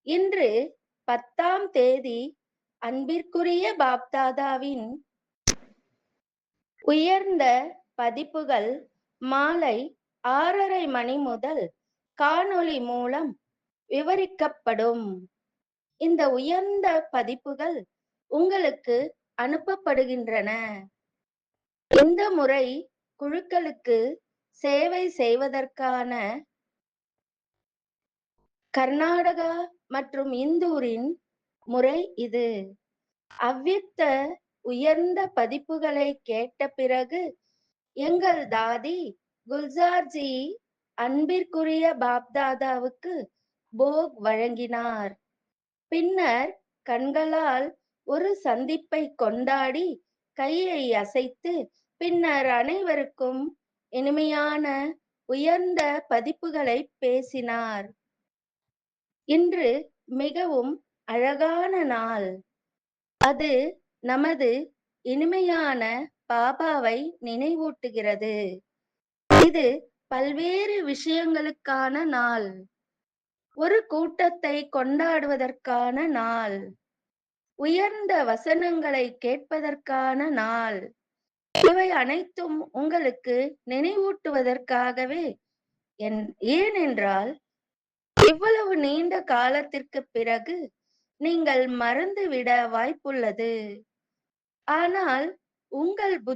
இன்று 10ஆம் தேதி அன்பிற்குரிய பாப்தாதாவின் உயர்ந்த பதிப்புகள் மாலை 6:30 மணி முதல் காணொளி மூலம் விவரிக்கப்படும். இந்த உயர்ந்த பதிப்புகள் உங்களுக்கு அனுப்பப்படுகின்றன. இந்த முறை குழுக்களுக்கு சேவை செய்வதற்கான கர்நாடகா மற்றும் இந்தூரின் முறை இது. அவ்யக்த உயர்ந்த பதிப்புகளை கேட்ட பிறகு எங்கள் தாதி குல்ஜார்ஜி அன்பிற்குரிய பாப்தாதாவுக்கு போக் வழங்கினார். பின்னர் கண்களால் ஒரு சந்திப்பை கொண்டாடி கையை அசைத்து பின்னர் அனைவருக்கும் இனிமையான உயர்ந்த பதிப்புகளை பேசினார். இன்று மிகவும் அழகான நாள். அது நமது இனிமையான பாபாவை நினைவூட்டுகிறது. இது பல்வேறு விஷயங்களுக்கான நாள். ஒரு கூட்டத்தை கொண்டாடுவதற்கான நாள். உயர்ந்த வசனங்களை கேட்பதற்கான நாள். இவை அனைத்தும் உங்களுக்கு நினைவூட்டுவதற்காகவே. ஏனென்றால் இவ்வளவு நீண்ட காலத்திற்கு பிறகு நீங்கள் மறந்துவிட வாய்ப்புள்ளது. ஆனால் உங்கள் புத்தி